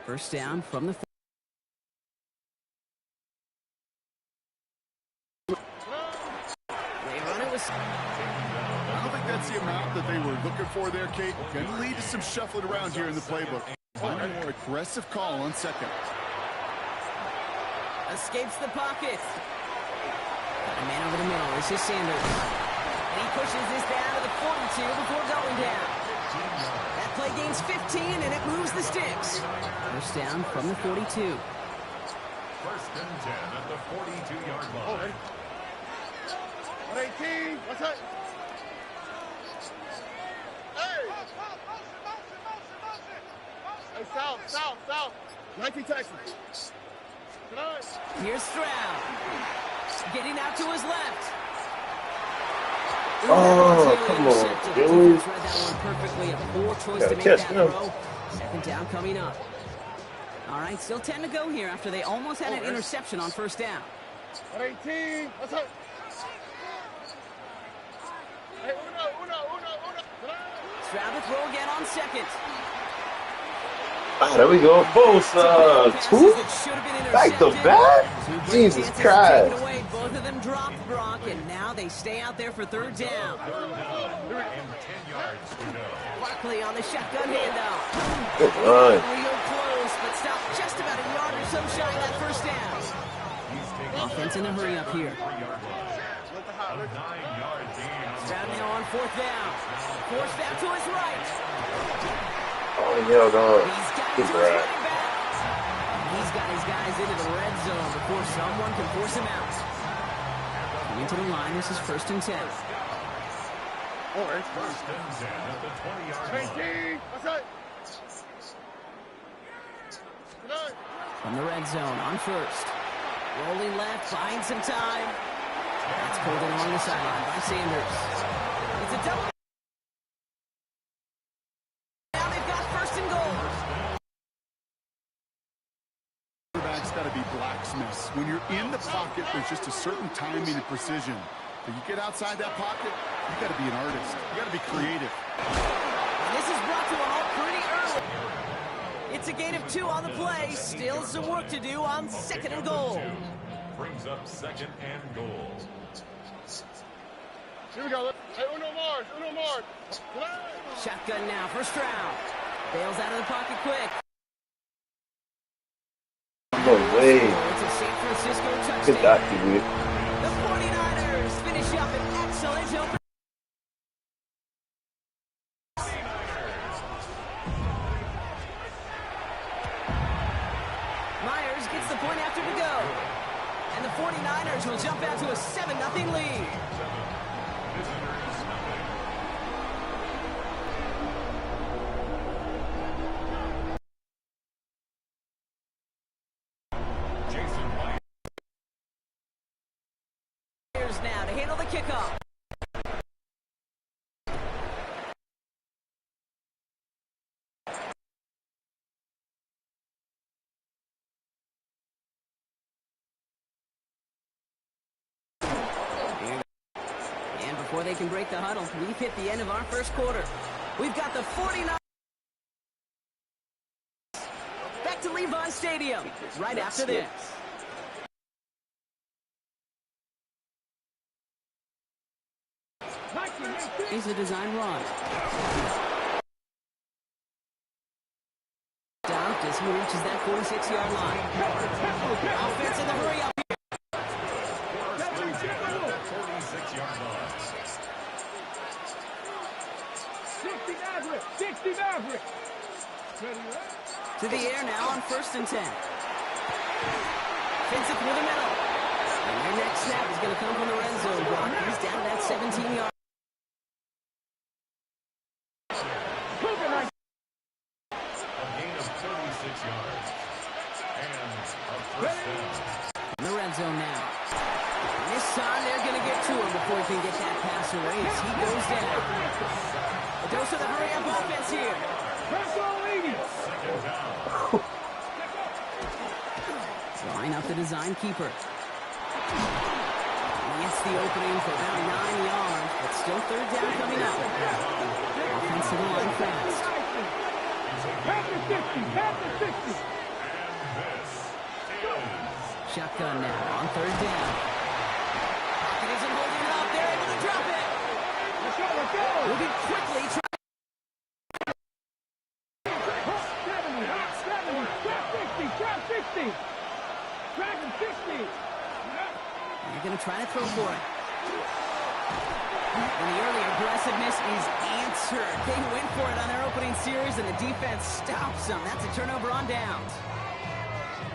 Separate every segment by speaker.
Speaker 1: First down from the... They run it with...
Speaker 2: I don't think that's the amount that they were looking for there, Kate. Going to lead to some shuffling around here in the playbook. Find a more aggressive call on second.
Speaker 1: Escapes the pocket. Got a man over the middle. This is Sanders. And he pushes this down to the 42 before going down. That play gains 15, and it moves the sticks. First down from the 42.
Speaker 3: First and 10 at the 42-yard line.
Speaker 2: 118. What's that? Hey, south. 19 Texas.
Speaker 1: Here's Stroud. Getting out to his left.
Speaker 4: Oh, come on, dude.
Speaker 1: Read that one perfectly. A poor choice to make that throw. Second down coming up. All right, still 10 to go here after they almost had an interception on first down.
Speaker 2: 118. What's up? Hey, uno.
Speaker 1: Stroud to throw again on second.
Speaker 4: Ah, there we go. Both, two? Back to back? Jesus Christ.
Speaker 1: Both of them dropped Brock, and now they stay out there for third down. Barkley on the shotgun handoff. Real close, but stopped just about a yard or so shy of that first down. Offense in a hurry up here. Stroud now on fourth down. Forced out to his right.
Speaker 4: Oh, hell no.
Speaker 1: He's got his guys into the red zone before someone can force him out. Coming to the line, this is first and 10.
Speaker 3: First and 10 at the 20-yard line.
Speaker 1: From the red zone on first. Rolling left, buying some time. That's pulled in along the sideline by Sanders. It's a double. Now they've got first and goal.
Speaker 2: Quarterback's got to be blacksmiths. When you're in the pocket, there's just a certain timing and precision. When you get outside that pocket, you got to be an artist. You got to be creative.
Speaker 1: And this is brought to a halt pretty early. It's a gain of 2 on the play. Still some work to do on second and goal.
Speaker 3: Brings up second and goal.
Speaker 2: Here we go. Hey, uno more.
Speaker 1: Shotgun now for Stroud. Bails out of the pocket quick.
Speaker 4: No way.
Speaker 1: It's a San Francisco touchdown.
Speaker 4: Good doctor, dude.
Speaker 1: The 49ers finish up an excellent open. Myers gets the point after to go. And the 49ers will jump out to a 7-0 lead. Now to handle the kickoff. And before they can break the huddle, we've hit the end of our first quarter. We've got the 49ers back to Levi Stadium right after this. Here's the design run. Down as he reaches that 46-yard line. Offense in the hurry up here.
Speaker 3: 46-yard line.
Speaker 5: 60
Speaker 1: To the air now on first and 10. Fins it through the middle. And your next snap is going to come from the red zone block. He's down that 17-yard. In the red zone now. And this time they're going to get to him before he can get that pass away as he goes down. A dose of the hurry-up offense here. Line up the design keeper. He gets the opening for about 9 yards, but still third down coming up. Offense to the line fast.
Speaker 5: Pass the 50.
Speaker 1: Shotgun now on third down. Pocket isn't holding it up. They're able to drop it.
Speaker 5: Let's go.
Speaker 1: Moving quickly.
Speaker 5: 60. Dragon 60.
Speaker 1: They're going to try to throw for it. And the early aggressiveness is answered. They went for it on their opening series, and the defense stops them. That's a turnover on downs.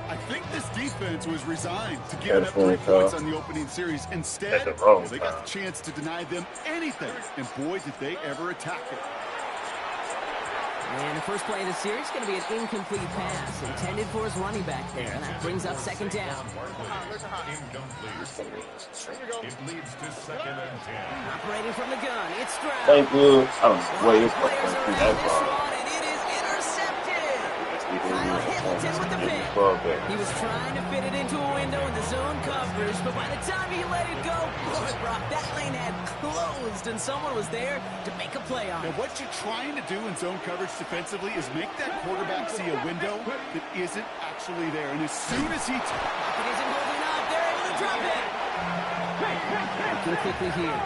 Speaker 2: I think this defense was resigned to giving up 3 points on the opening series. Instead, they got the chance to deny them anything. And boy, did they ever attack it.
Speaker 1: And the first play of the series is going to be an incomplete pass intended for his running back there. And that brings up second down.
Speaker 3: Incomplete. It leads to 2nd and 10.
Speaker 1: Operating from the gun, it's Stroud.
Speaker 4: Thank you. I don't know where you're
Speaker 1: Players
Speaker 4: supposed to
Speaker 1: around
Speaker 4: that
Speaker 1: this
Speaker 4: far.
Speaker 1: one, and it is intercepted. Kyle Hamilton with the pick. He was trying to fit it into a window in the zone coverage, but by the time he let it go, Brock, that lane had closed, and someone was there to make a play on it.
Speaker 2: Now, what you're trying to do in zone coverage defensively is make that quarterback see a window that isn't actually there. And as soon as he...
Speaker 1: Pocket isn't holding up. They're able to drop it. Working quickly here.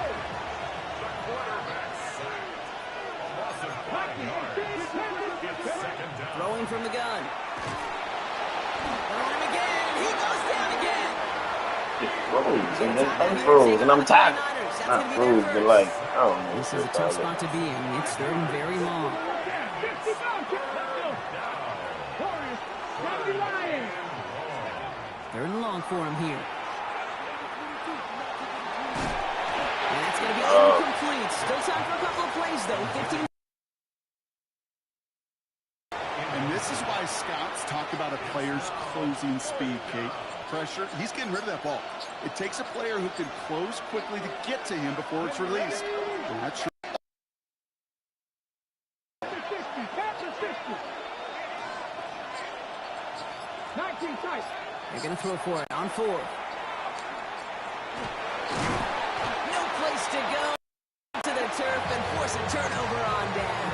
Speaker 1: Throwing from the gun. Throwing him again. He goes down again.
Speaker 4: It froze, and then unfroze, and I'm tired. Not froze, but like, I don't know.
Speaker 1: This is a tough spot to be in. It's third and very long. Third and long for him here. And that's going to be incomplete. Still time for a couple of plays, though. 15.
Speaker 2: And this is why scouts talk about a player's closing speed, Kate. Pressure, he's getting rid of that ball. It takes a player who can close quickly to get to him before it's released. And that's true.
Speaker 1: They're going to throw for it on 4. No place to go. To the turf and force a turnover on down.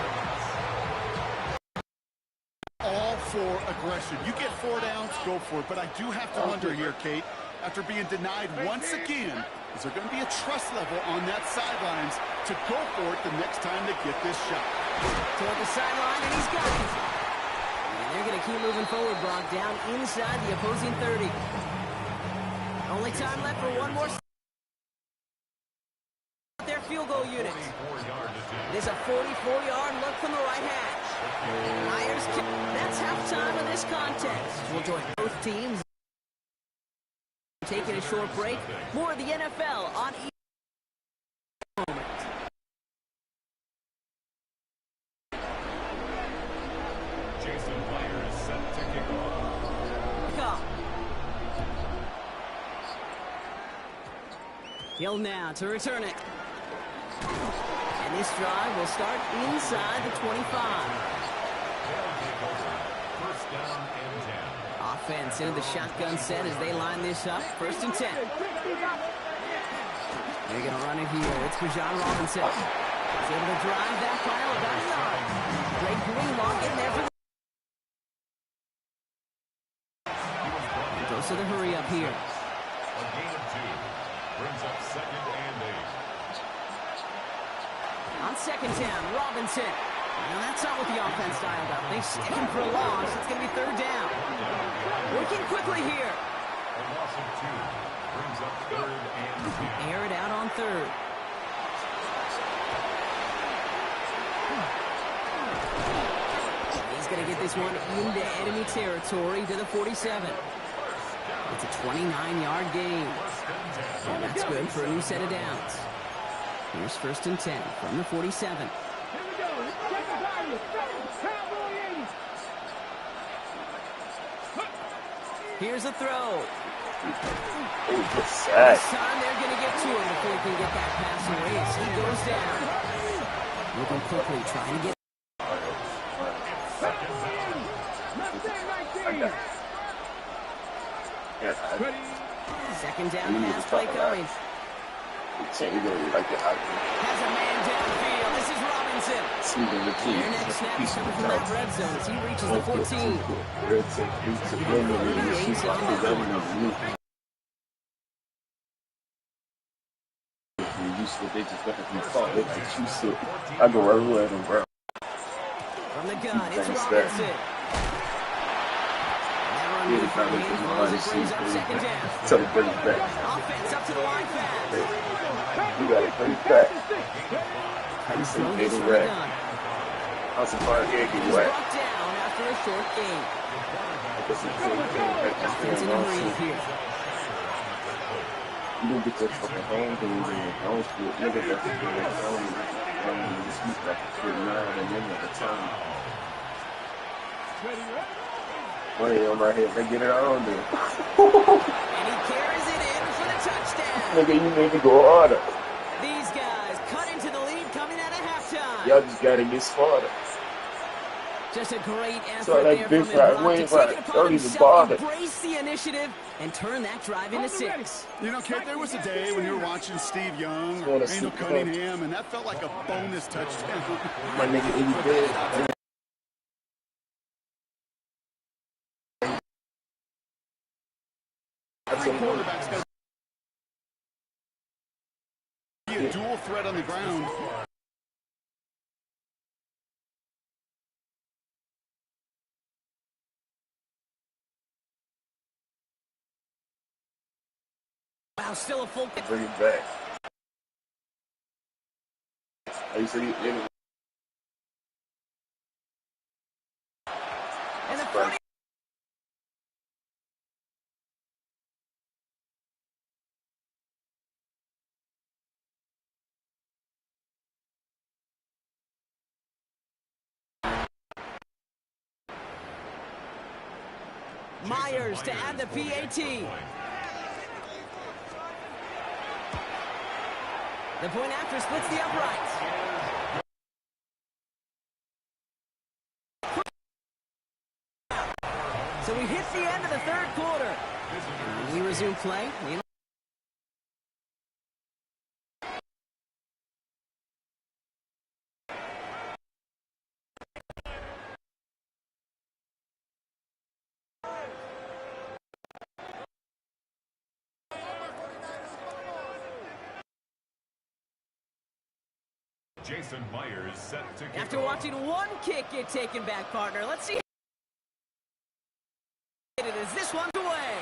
Speaker 2: All for aggression. You get 4 downs, go for it. But I do have to wonder here, Kate, after being denied once again, is there going to be a trust level on that sidelines to go for it the next time they get this shot?
Speaker 1: Toward the sideline, and he's got it. And they're going to keep moving forward, Brock, down inside the opposing 30. Only time left for one more. Their field goal unit. It is a 44-yard look from the right hash. Myers, that's halftime of this contest. We'll join both teams. Taking a short break. More of the NFL on moment.
Speaker 3: Jason Myers set to kick off.
Speaker 1: Hill now to return it. And this drive will start inside the 25.
Speaker 3: First down and 10.
Speaker 1: Offense into the shotgun set as they line this up. 1st and 10. They're going to run it here. It's Bijan Robinson. He's able to drive that pile about a yard. Great Greenlaw getting there for the... Goes to the hurry up here.
Speaker 3: A gain of 2. Brings up 2nd and 8.
Speaker 1: On 2nd down, Robinson. Now that's not what the offense dialed up. They stick him for a loss. It's going to be 3rd down. Working quickly here.
Speaker 3: A loss of 2. Brings up 3rd and 10.
Speaker 1: Air it out on 3rd. He's going to get this one into enemy territory to the 47. It's a 29-yard gain. And that's good for a new set of downs. Here's 1st and 10 from the 47. Here's a throw. This time they're going to get to him before he can get that pass away as he goes down. Moving quickly, trying to get... Second down, pass play coming.
Speaker 4: Has
Speaker 1: Has a man downfield. This is Robinson. Robinson.
Speaker 4: Speaking of
Speaker 1: Their next snap is coming from that red zone as he reaches the 14. 38 on that one.
Speaker 4: They just got to be fought. They can choose it. I go everywhere in the world.
Speaker 1: From the gun, it's Robinson.
Speaker 4: Yeah, the kind of thing you want to see. Tell them bring it back.
Speaker 1: Offense up to the line pass.
Speaker 4: You got to bring it back. How you say getting wrecked? I'm surprised he ain't getting
Speaker 1: He's
Speaker 4: wrecked.
Speaker 1: brought down after a short gain.
Speaker 4: Offense
Speaker 1: in the hurry here.
Speaker 4: You don't get your fucking home games in your home school. Nigga, that's the thing that's telling you. You speak like a kid now and then at a time. Money on my head, they get it on there.
Speaker 1: And he carries it in for the touchdown.
Speaker 4: Nigga, you need to go harder.
Speaker 1: These guys cut into the lead coming out of halftime.
Speaker 4: Y'all just gotta get smarter.
Speaker 1: Just a great effort
Speaker 4: So that
Speaker 1: there
Speaker 4: big
Speaker 1: from
Speaker 4: right
Speaker 1: Brock
Speaker 4: wing
Speaker 1: to take
Speaker 4: right,
Speaker 1: it upon
Speaker 4: don't even
Speaker 1: himself,
Speaker 4: bother.
Speaker 1: embrace the initiative, and turn that drive into 6.
Speaker 2: You know, Kate, there was a day when you were watching Steve Young,
Speaker 4: Wanna
Speaker 2: Randall
Speaker 4: see-
Speaker 2: Cunningham, and that felt like a bonus touchdown.
Speaker 4: My nigga, he did.
Speaker 2: Every quarterback's got to be a dual threat on the ground.
Speaker 1: Wow, still a full kick.
Speaker 4: Bring it back. You see,
Speaker 1: And the 40. Myers to add the PAT. The point after splits the uprights. So we hit the end of the third quarter. We resume play.
Speaker 3: Jason Myers set to kick
Speaker 1: After
Speaker 3: off.
Speaker 1: watching one kick get taken back, partner, let's see. It is this one's away.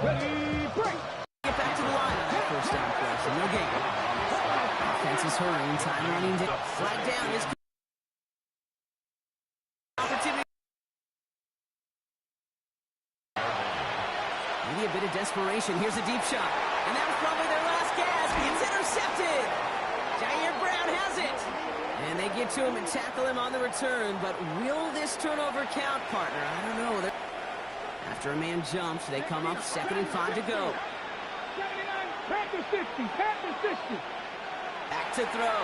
Speaker 5: Ready, break.
Speaker 1: Get back to the line on that first down play, so no gain. Offense is hurrying, time running down. Flag down is opportunity. Maybe a bit of desperation. Here's a deep shot. And that was probably their last gasp. It's intercepted. Jair Brown has it. And they get to him and tackle him on the return. But will this turnover count, partner? I don't know. After a man jumps, they come up 2nd and 5 to go.
Speaker 5: 79, Panthers 60, Panthers 60.
Speaker 1: Back to throw.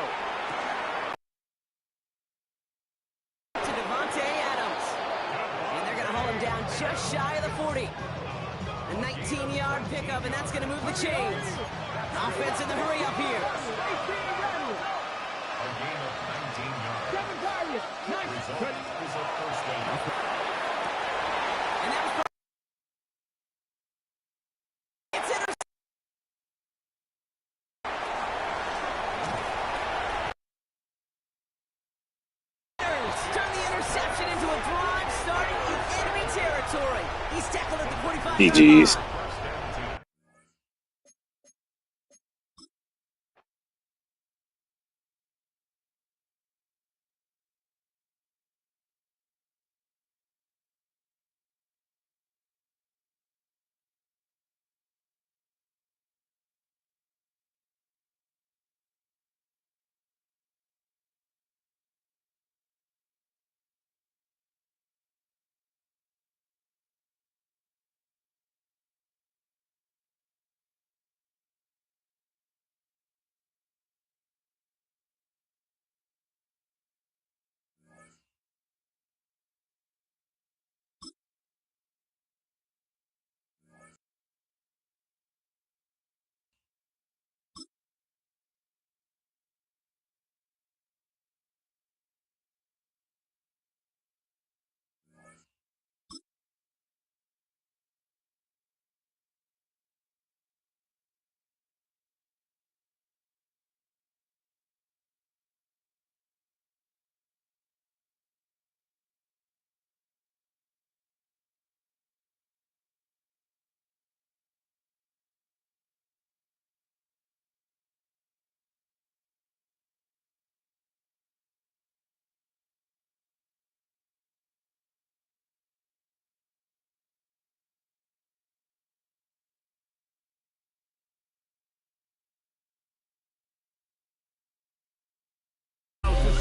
Speaker 1: To Devontae Adams. And they're going to hold him down just shy of the 40. A 19-yard pickup, and that's going to move the chains. Offense in the hurry up here.
Speaker 3: A gain of 19 yards.
Speaker 5: 7 targets, 9.
Speaker 3: Result is a first down.
Speaker 1: And that was it's turn the interception into a drive starting in enemy territory. He's tackled at the 45.
Speaker 4: GG's.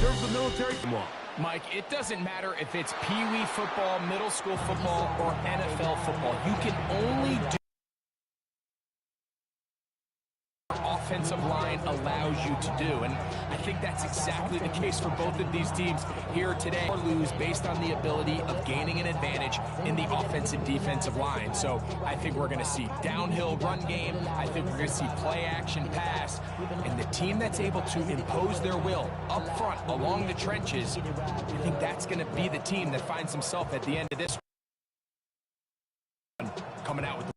Speaker 6: serve the military.
Speaker 7: Mike, it doesn't matter if it's Pee-wee football, middle school football, or NFL football. You can only do what offensive line allows you to do. And I think that's exactly the case for both of these teams here today. Or lose based on the ability of gaining an advantage in the offensive defensive line. So I think we're going to see downhill run game. I think we're going to see play action pass. And the team that's able to impose their will up front along the trenches, I think that's going to be the team that finds himself at the end of this one coming out with the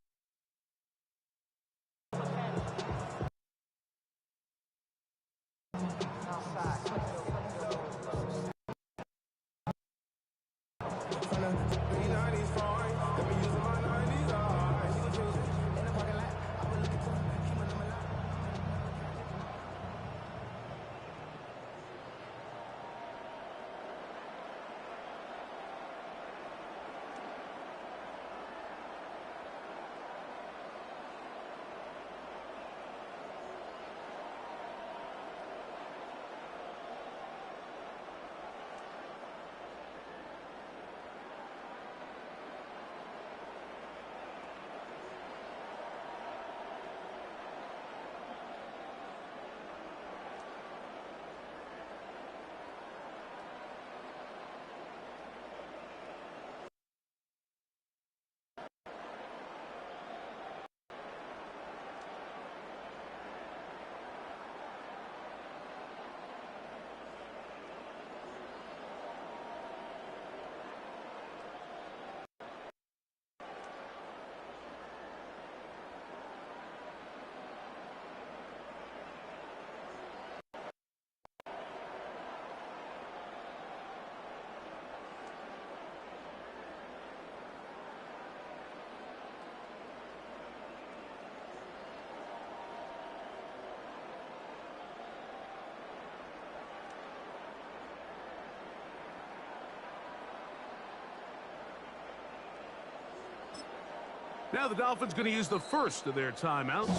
Speaker 6: Now the Dolphins going to use the first of their timeouts,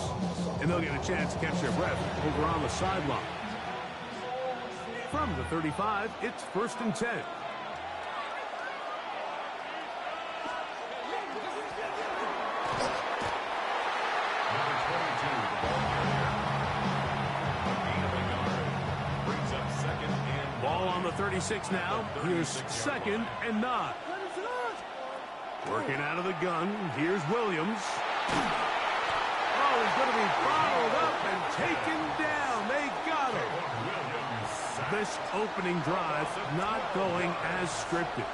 Speaker 6: and they'll get a chance to catch their breath over on the sideline. From the 35, it's 1st and 10.
Speaker 3: Number 22, the ball carrier. A gain of a yard. Brings up 2nd and
Speaker 6: Ball on the 36 now. Here's 2nd and 9. Working out of the gun. Here's Williams. Oh, he's going to be bottled up and taken down. They got him. This opening drive not going as scripted.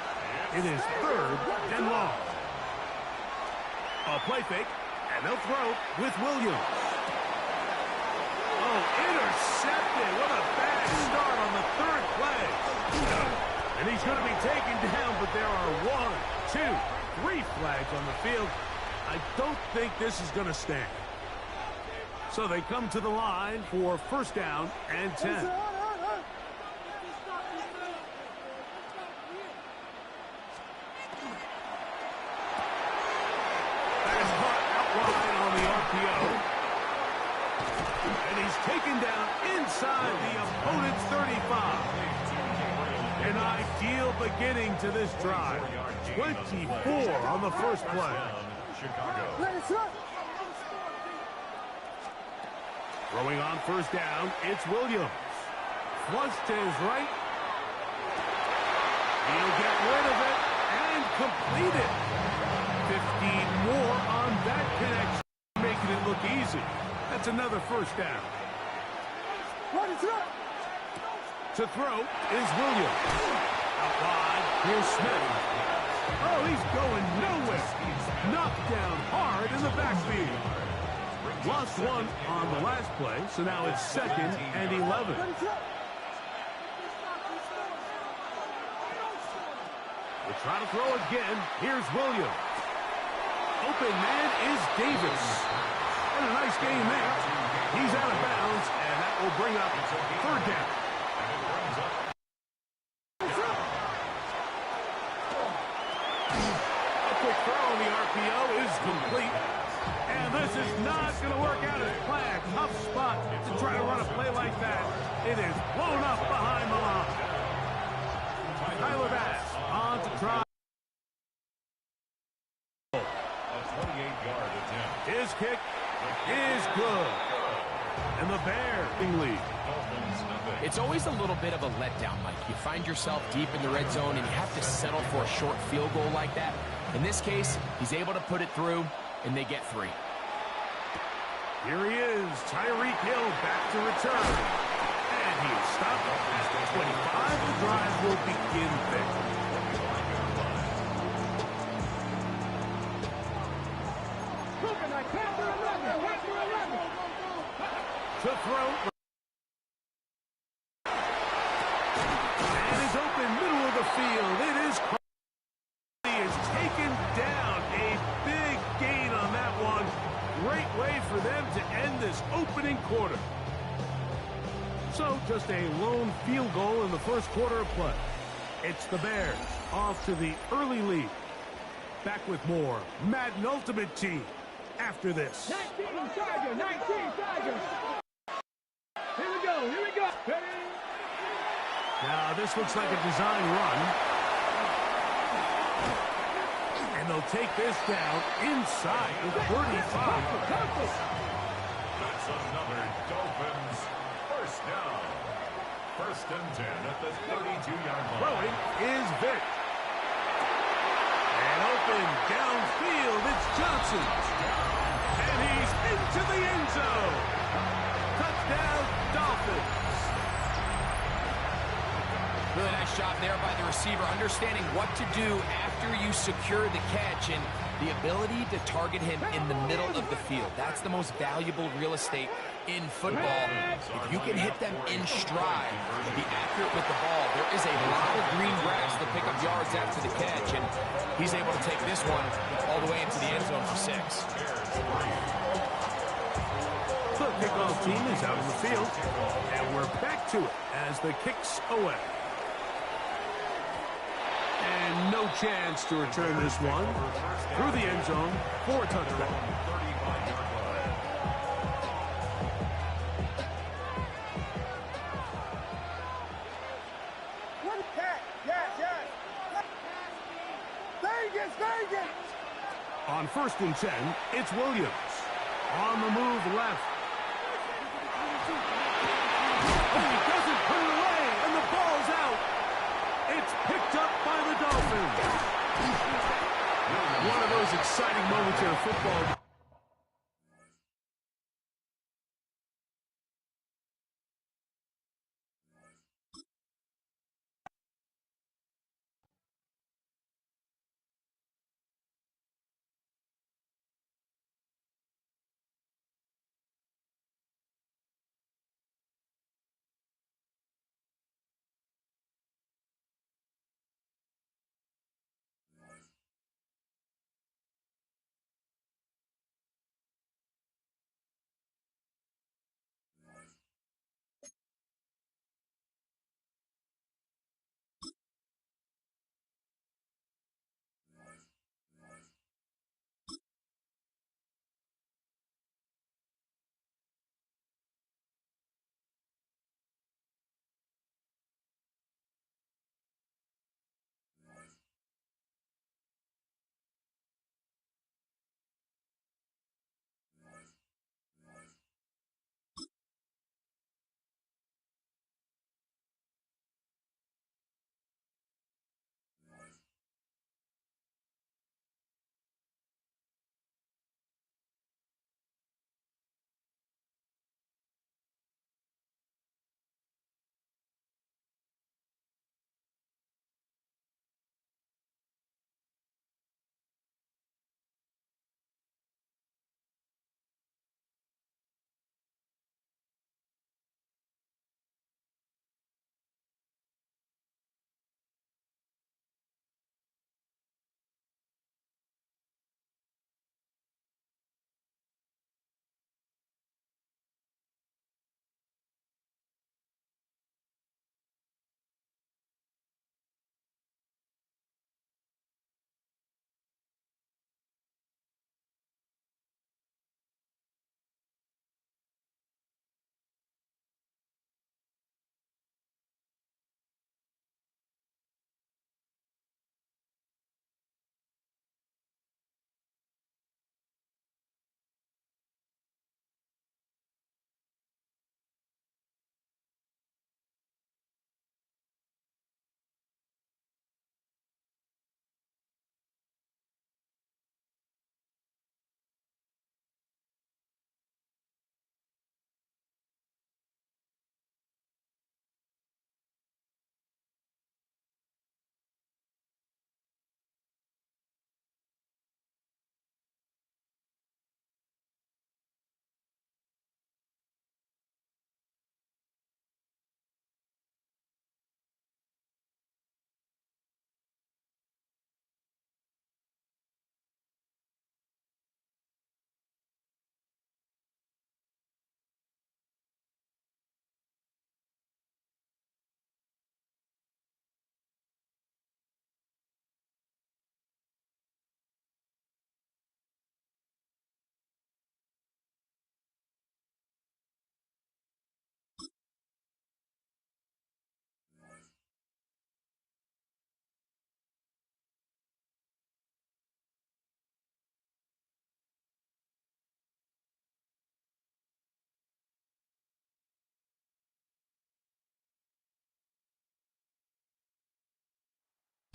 Speaker 6: It is 3rd and long. A play fake, and they'll throw with Williams. Oh, intercepted. What a bad start on the 3rd play. And he's going to be taken down, but there are 1, 2, 3 flags on the field. I don't think this is going to stand. So they come to the line for 1st down and 10. That is caught out wide on the RPO. And he's taken down inside the opponent's 35. An ideal beginning to this drive. 24 on the 1st play.
Speaker 3: Chicago.
Speaker 6: Throwing on 1st down, it's Williams. Flush to his right. He'll get rid of it and complete it. 15 more on that connection, making it look easy. That's another 1st down. To throw is Williams. Out wide, here's Smith. Oh, he's going nowhere. Knocked down hard in the backfield. Lost 1 on the last play, so now it's 2nd and 11. We'll try to throw again. Here's Williams. Open man is Davis. And a nice game there. He's out of bounds, and that will bring up 3rd down. A quick throw on the RPO is complete. And this is not going to work out as planned. Tough spot to try to run a play like that. It is blown up behind the line. Tyler Bass on to try.
Speaker 3: A 28-yard attempt.
Speaker 6: His kick is good. And the Bears lead.
Speaker 3: Dolphins nothing.
Speaker 7: It's always a little bit of a letdown, Mike. You find yourself deep in the red zone and you have to settle for a short field goal like that. In this case, he's able to put it through, and they get 3.
Speaker 6: Here he is, Tyreek Hill back to return. And he is stopped at the 25. The drive will begin there. To throw. And is open, middle of the field. It is He is taken down. A big gain on that one. Great way for them to end this opening quarter. So just a lone field goal in the first quarter of play. It's the Bears off to the early lead. Back with more Madden Ultimate Team after this.
Speaker 5: 19 Chargers, 19 Chargers. Here we go, here we go.
Speaker 6: Now this looks like a design run. And they'll take this down inside the 35.
Speaker 3: That's another Dolphins first down. 1st and 10 at the 32-yard line.
Speaker 6: Throwing is Vick. And open downfield, it's Johnson. And he's into the end zone. Touchdown, Dolphins.
Speaker 7: Really nice job there by the receiver, understanding what to do after you secure the catch and the ability to target him in the middle of the field. That's the most valuable real estate in football. If you can hit them in stride and be accurate with the ball, there is a lot of green grass to pick up yards after the catch, and he's able to take this one all the way into the end zone for 6.
Speaker 6: The kickoff team is out in the field, and we're back to it as the kick's away. And no chance to return this one through the end zone for a touchdown. On 1st and 10, it's Williams. On the move left. Oh, he doesn't put it away, and the ball's out. It's picked up by the Dolphins. One of those exciting moments in football.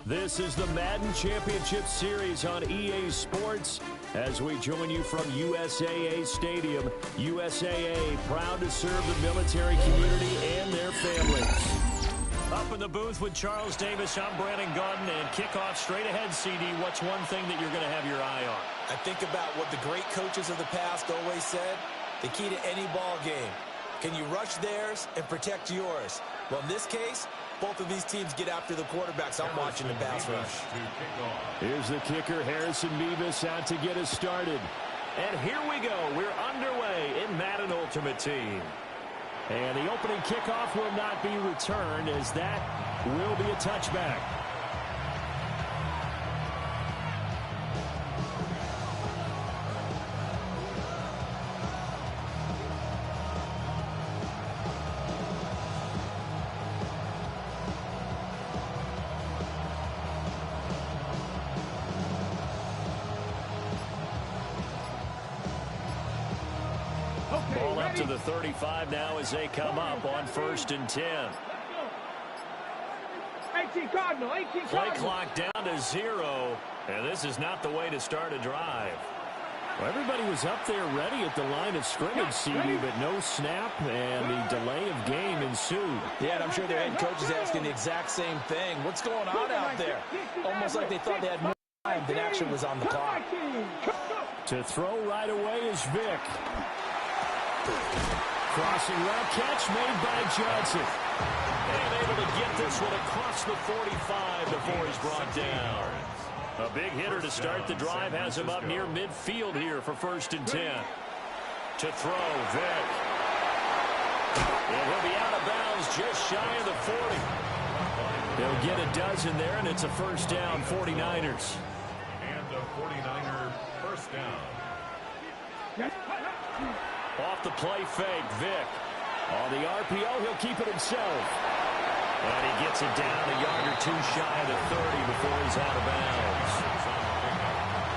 Speaker 8: This is the Madden Championship Series on EA Sports as we join you from USAA Stadium. USAA, proud to serve the military community and their families. Up in the booth with Charles Davis, I'm Brandon Gaudin, and kickoff straight ahead, CD. What's one thing that you're going to have your eye on?
Speaker 9: I think about what the great coaches of the past always said. The key to any ball game. Can you rush theirs and protect yours? Well, in this case, both of these teams get after the quarterbacks. I'm watching the pass rush.
Speaker 8: Here's the kicker, Harrison Mevis, out to get us started. And here we go. We're underway in Madden Ultimate Team. And the opening kickoff will not be returned, as that will be a touchback. Ball up to the 35 now as they come up on 1st and 10.
Speaker 5: 18 Cardinal, 18 Cardinal.
Speaker 8: Play clock down to 0, and this is not the way to start a drive. Well, everybody was up there ready at the line of scrimmage, CD, but no snap, and the delay of game ensued.
Speaker 9: Yeah, and I'm sure their head coach is asking the exact same thing. What's going on out there? Almost like they thought they had more time than action was on the clock.
Speaker 8: To throw right away is Vick. Crossing route catch made by Johnson. And able to get this one across the 45 before he's brought down. A big hitter to start the drive has him up near midfield here for 1st and 10. To throw, Vick. And he'll be out of bounds just shy of the 40. They'll get a dozen there, and it's a 1st down, 49ers.
Speaker 3: And a 49er 1st down.
Speaker 8: Off the play fake, Vick. On the RPO, he'll keep it himself. And he gets it down a yard or two shy of the 30 before he's out of bounds.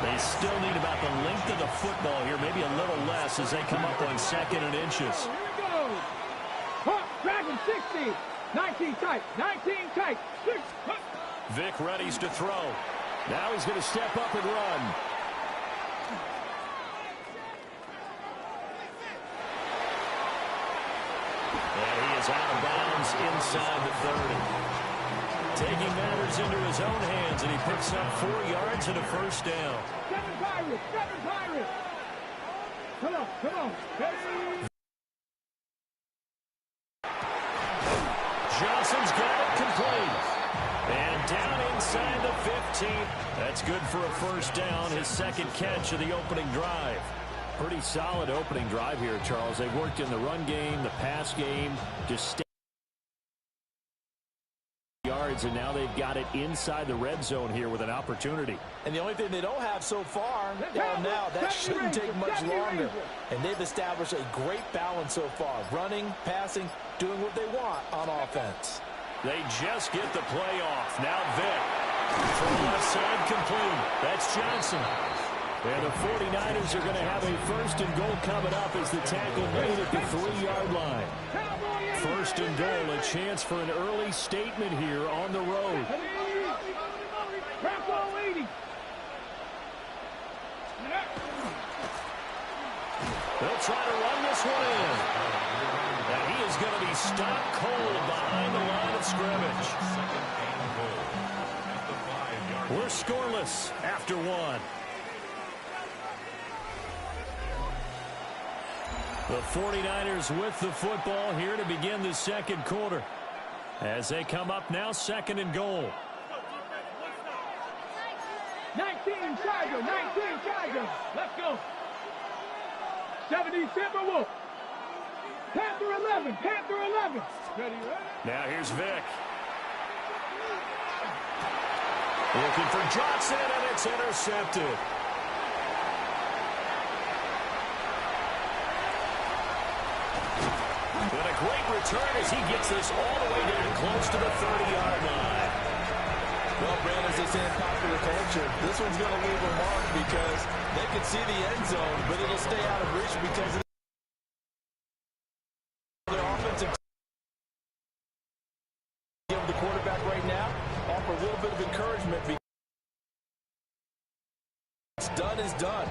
Speaker 8: They still need about the length of the football here, maybe a little less as they come up on 2nd and inches.
Speaker 5: Here we go. Hawk, Dragon 60. 19 tight. 19 tight. 6.
Speaker 8: Vick readies to throw. Now he's going to step up and run. And he is out of bounds inside the 30. Taking matters into his own hands, and he picks up 4 yards and a 1st down.
Speaker 5: 7 Pirates. 7 Pirates. Come on. Come on. Hey.
Speaker 8: Johnson's got it complete. And down inside the 15. That's good for a 1st down, his 2nd catch of the opening drive. Pretty solid opening drive here, Charles. They've worked in the run game, the pass game, just stay yards, and now they've got it inside the red zone here with an opportunity.
Speaker 9: And the only thing they don't have so far, well, now that shouldn't take much longer. And they've established a great balance so far. Running, passing, doing what they want on offense.
Speaker 8: They just get the play off. Now Vick. From the left side, complete. That's Johnson. And the 49ers are going to have a 1st and goal coming up as the tackle made at the 3-yard line. 1st and goal, a chance for an early statement here on the road. They'll try to run this one in. And he is going to be stopped cold behind the line of scrimmage. We're scoreless after 1. The 49ers with the football here to begin the 2nd quarter. As they come up now, 2nd and goal.
Speaker 5: 19 Tiger, 19 Tiger. Let's go. 70 Timberwolf. Panther 11, Panther 11. Ready?
Speaker 8: Now here's Vick. Looking for Johnson, and it's intercepted. And a great return as he gets this all the way down close to the 30-yard line.
Speaker 9: Well, Brandon, as they say in popular culture, this one's going to leave a mark because they can see the end zone, but it'll stay out of reach because of their offensive team. Give the quarterback right now, offer a little bit of encouragement. done.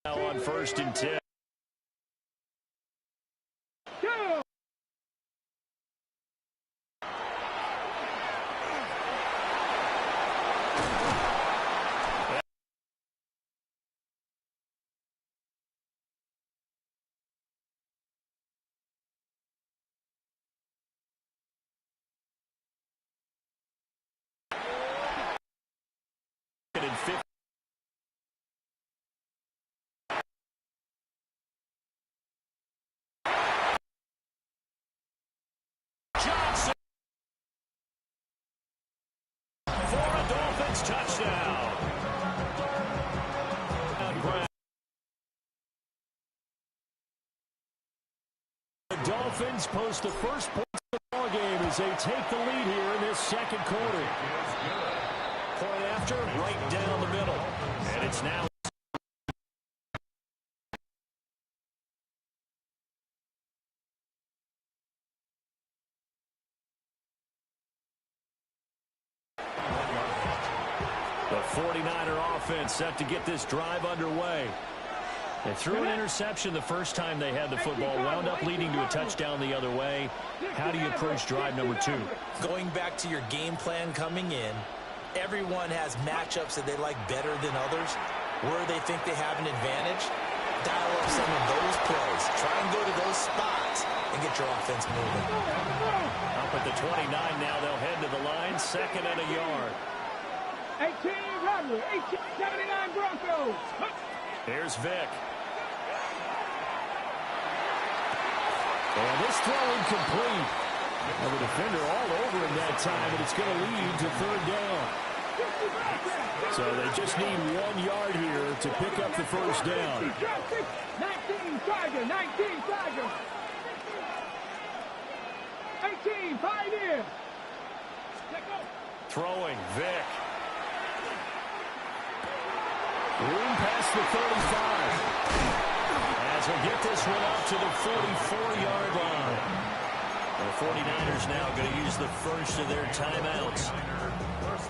Speaker 8: Now on 1st and 10. Johnson for a Dolphins touchdown. The Dolphins post the first points of the ball game as they take the lead here in this second quarter. Point after, right down the middle. And it's now the 49er offense set to get this drive underway. They threw an interception the first time they had the football, wound up leading to a touchdown the other way. How do you approach drive number 2?
Speaker 9: Going back to your game plan coming in, everyone has matchups that they like better than others. Where they think they have an advantage, dial up some of those plays. Try and go to those spots and get your offense moving.
Speaker 8: Up at the 29 now, they'll head to the line, 2nd and a yard.
Speaker 5: 18 Rattler, 1879 Broncos.
Speaker 8: Here's Vick. And this throw incomplete. Well, the defender all over him that time, and it's going to lead to 3rd down. So they just need 1 yard here to pick up the first down.
Speaker 5: 19 Tiger, 19 Tiger. 18, 5 in.
Speaker 8: Throwing, Vick. Room past the 35. As he'll get this one up to the 44-yard line. The 49ers now going to use the first of their timeouts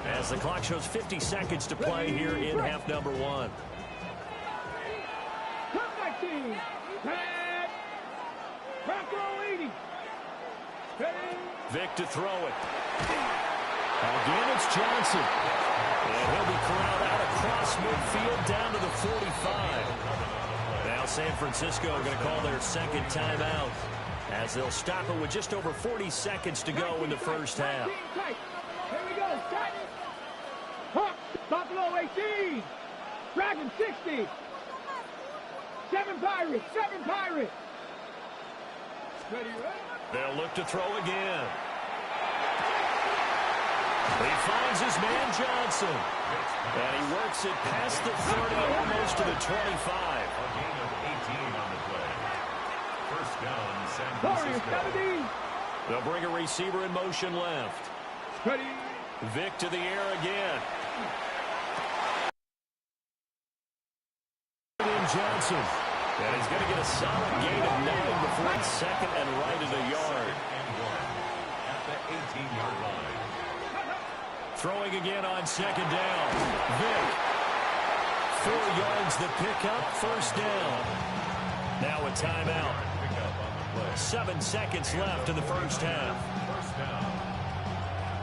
Speaker 8: as the clock shows 50 seconds to play here in half number 1. Vick to throw it. Again, it's Johnson. And he'll be corralled out across midfield down to the 45. Now San Francisco are going to call their second timeout as they'll stop it with just over 40 seconds to go in the first half.
Speaker 5: Here we go. Hawks, Buffalo 18. Dragon 60. 7 Pirates. 7 Pirates.
Speaker 8: They'll look to throw again. He finds his man Johnson. And he works it past the 30, almost to the 25.
Speaker 3: A gain of 18 on the play. First down, San Francisco.
Speaker 8: They'll bring a receiver in motion left. Vick to the air again. Johnson. And he's going to get a solid gain of 9 before it's 2nd and right at a yard.
Speaker 3: At the 18-yard line.
Speaker 8: Throwing again on 2nd down. Vick. 4 yards the pickup, first down. Now a timeout. 7 seconds left in the first half.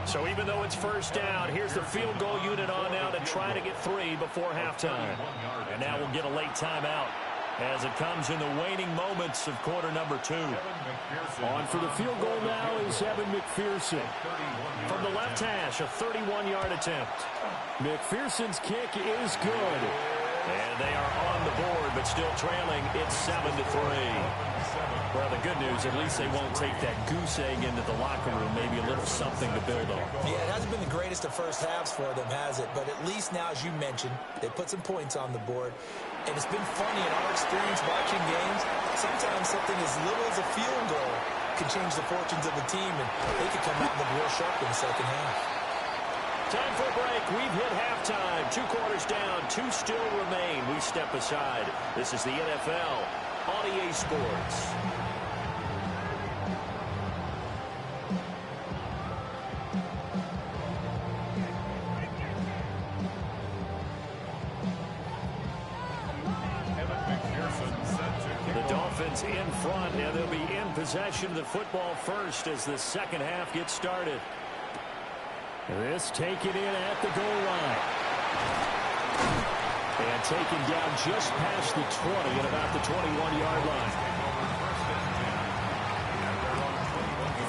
Speaker 8: So even though it's first down, here's the field goal unit on now to try to get 3 before halftime. And now we'll get a late timeout as it comes in the waning moments of quarter number 2. On for the field goal now is Evan McPherson. From the left hash, a 31-yard attempt. McPherson's kick is good. And they are on the board, but still trailing. It's 7-3. Well, the good news, at least they won't take that goose egg into the locker room. Maybe a little something to build on.
Speaker 9: Yeah, it hasn't been the greatest of first halves for them, has it? But at least now, as you mentioned, they put some points on the board. And it's been funny in our experience watching games. Sometimes something as little as a field goal can change the fortunes of the team, and they could come out and look real sharp in the second half.
Speaker 8: Time for a break. We've hit halftime. 2 quarters down. 2 still remain. We step aside. This is the NFL on EA Sports. In front, and they'll be in possession of the football first as the second half gets started. This taken in at the goal line. And taken down just past the 20 at about the 21-yard line.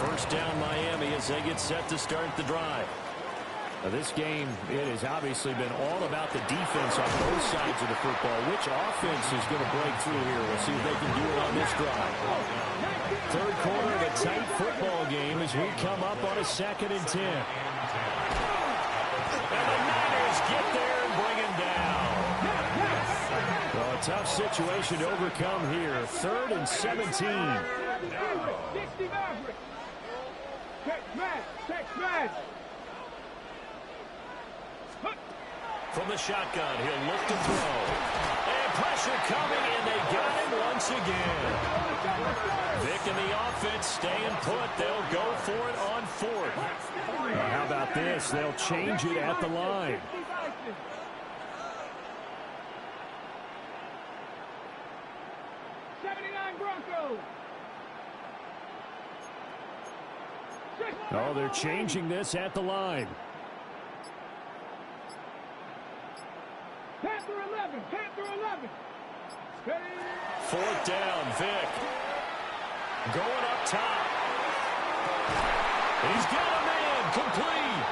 Speaker 8: First down Miami as they get set to start the drive. Now this game, it has obviously been all about the defense on both sides of the football. Which offense is going to break through here? We'll see if they can do it on this drive. Third quarter of a tight football game as we come up on a 2nd and 10. And the Niners get there and bring him down. Well, a tough situation to overcome here. 3rd and 17. From the shotgun, he'll look to throw. And pressure coming, and they got him once again. Vic and the offense staying put. They'll go for it on 4th. How about this? They'll change it at the line. Oh, they're changing this at the line.
Speaker 5: Panther 11.
Speaker 8: 4th down, Vic. Going up top. He's got a man complete.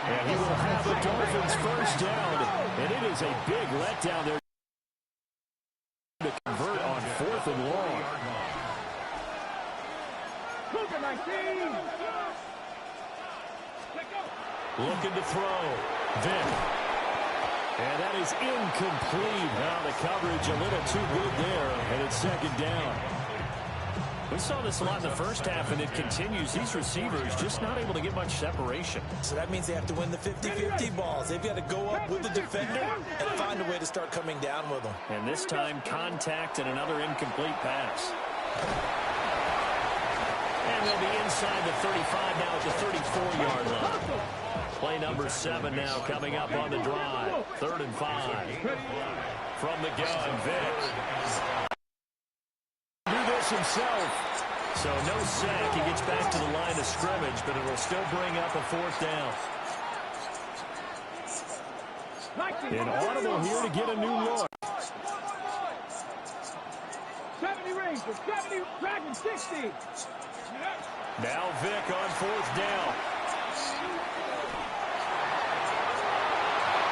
Speaker 8: And he will have the Dolphins first down. And it is a big letdown there to convert on 4th and long. Looking to throw. Vic. And that is incomplete. Now the coverage a little too good there, and it's 2nd down. We saw this a lot in the first half, and it continues. These receivers just not able to get much separation.
Speaker 9: So that means they have to win the 50-50 balls. They've got to go up with the defender and find a way to start coming down with them.
Speaker 8: And this time, contact and another incomplete pass. And they'll be inside the 35 now at the 34-yard line. Play number 7 now coming up on the drive. 3rd and 5. From the gun, Vic. Do this himself. So no sack. He gets back to the line of scrimmage, but it will still bring up a 4th down. An audible here to get a new look.
Speaker 5: 70 Rangers, 70 Dragon 60.
Speaker 8: Now Vic on 4th down.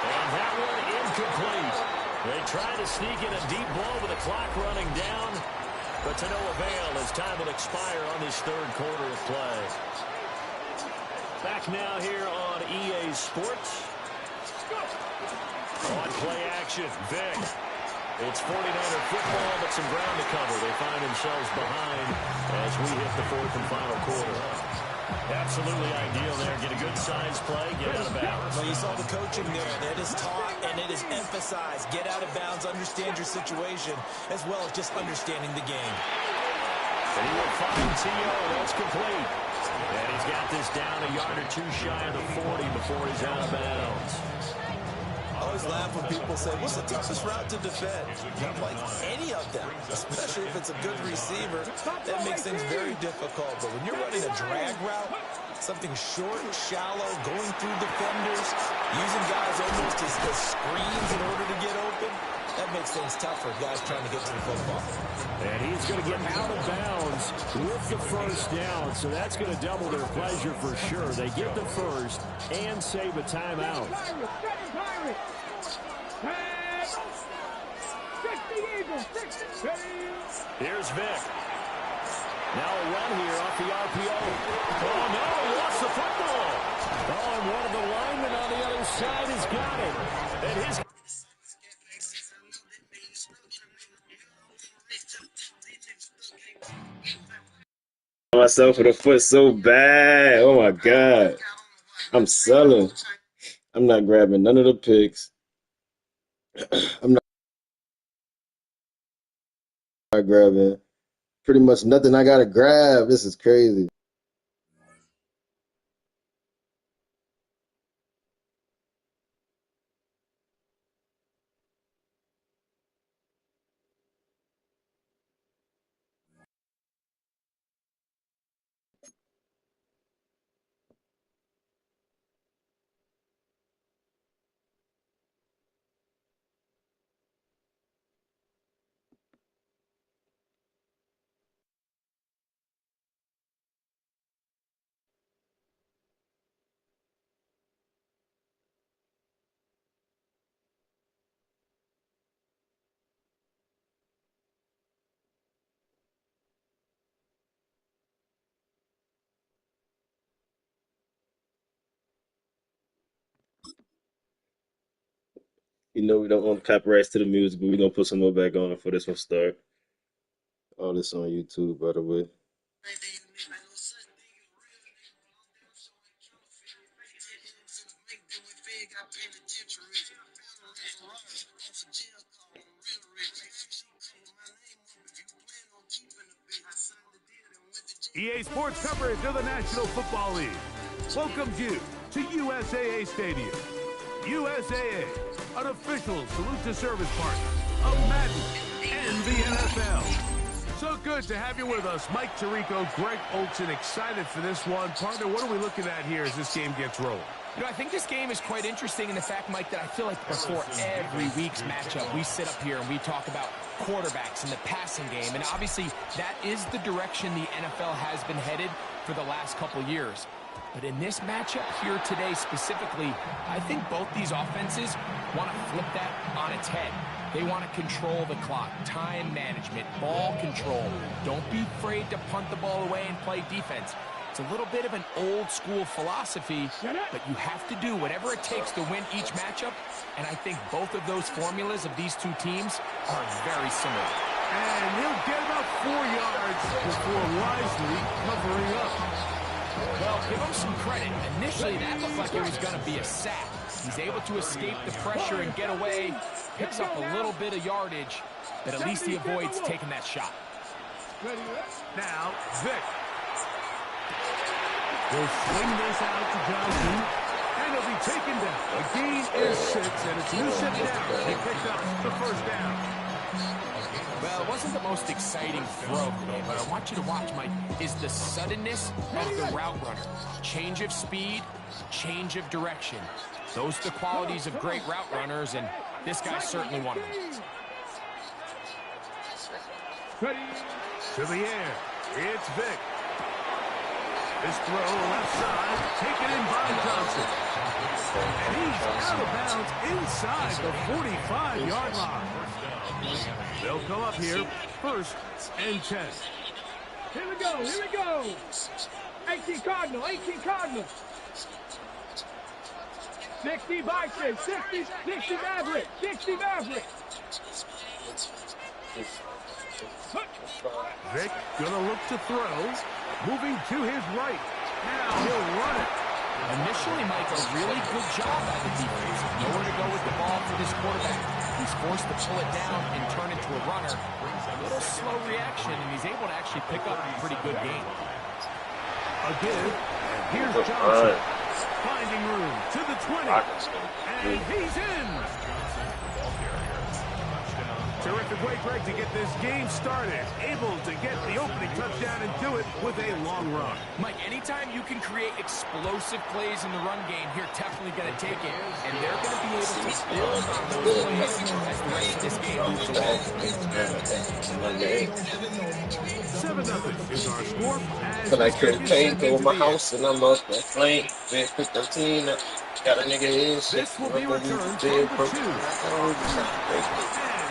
Speaker 8: And that one incomplete. They try to sneak in a deep ball with the clock running down, but to no avail as time will expire on this 3rd quarter of play. Back now here on EA Sports. On play action, Vic. It's 49er football, but some ground to cover. They find themselves behind as we hit the 4th and final quarter. Absolutely ideal there. Get a good size play, get out of bounds.
Speaker 9: Well, you saw the coaching there. It is taught and it is emphasized. Get out of bounds, understand your situation, as well as just understanding the game.
Speaker 8: And he will find T.O. That's complete. And he's got this down a yard or 2 shy of the 40 before he's out of bounds.
Speaker 9: I always laugh when people say, what's the toughest route to defend? I'm like, any of them, especially if it's a good receiver. That makes things very difficult. But when you're running a drag route, something short, shallow, going through defenders, using guys almost as screens in order to get open, that makes things tough for guys trying to get to the football.
Speaker 8: And he's going to get out of bounds with the first down, so that's going to double their pleasure for sure. They get the first and save a timeout. Here's Vic. Now a run here off the RPO. Oh, no, he lost the football. Oh, and one of the linemen on the other side has got it. And his...
Speaker 4: Myself with a foot so bad. Oh my God. I'm selling. I'm not grabbing none of the picks. I'm not grabbing pretty much nothing I gotta grab. This is crazy. You know we don't want copyrights to the music, but we're gonna put some more back on it for this one start. All this on YouTube, by the way.
Speaker 6: EA Sports coverage of the National Football League welcomes you to USAA Stadium. USAA, an official salute to service partner of Madden and the NFL. So good to have you with us. Mike Tirico, Greg Olson, excited for this one. Partner, what are we looking at here as this game gets rolling?
Speaker 7: You know, I think this game is quite interesting in the fact, Mike, that I feel like before every week's matchup, we sit up here and we talk about quarterbacks and the passing game. And obviously, that is the direction the NFL has been headed for the last couple years. But in this matchup here today specifically, I think both these offenses want to flip that on its head. They want to control the clock, time management, ball control. Don't be afraid to punt the ball away and play defense. It's a little bit of an old-school philosophy, but you have to do whatever it takes to win each matchup, and I think both of those formulas of these two teams are very similar.
Speaker 6: And he'll get about 4 yards before wisely covering up.
Speaker 7: Well, give him some credit. Initially, that looked like it was going to be a sack. He's able to escape the pressure and get away, picks up a little bit of yardage, but at least he avoids taking that shot.
Speaker 6: Now, Vic. Will swing this out to Johnson, and he'll be taken down. The gain is 6, and it's Newsome down. He picked up the first down.
Speaker 7: Well, it wasn't the most exciting throw today, but I want you to watch, Mike, is the suddenness of the route runner. Change of speed, change of direction. Those are the qualities of great route runners, and this guy's certainly one of them.
Speaker 6: Ready? To the air. It's Vic. This throw left side, taken in by Johnson. And he's out of bounds inside the 45-yard line. They'll come up here, 1st and 10.
Speaker 5: Here we go, here we go. 18 Cardinal, 18 Cardinal. 60 Bison, 60 Maverick, 60 Maverick.
Speaker 6: Vic gonna look to throw, moving to his right. Now he'll run it.
Speaker 7: Initially, Mike, a really good job by the defense. Nowhere to go with the ball for this quarterback. He's forced to pull it down and turn into a runner. A little slow reaction, and he's able to actually pick up a pretty good gain.
Speaker 6: Again, and here's Johnson. Finding room to the 20. And he's in. Terrific way, Greg, to get this game started. Able to get the opening touchdown and do it with a long run.
Speaker 7: Mike, anytime you can create explosive plays in the run game, you're definitely going to take it. And they're going to be able to build on those plays as the rest of this game moves along.
Speaker 6: 7-0 is our score.
Speaker 4: But I couldn't came through my house and I'm up that flame. Been 15 up. Got a nigga in shit.
Speaker 6: This will be returned from the 2.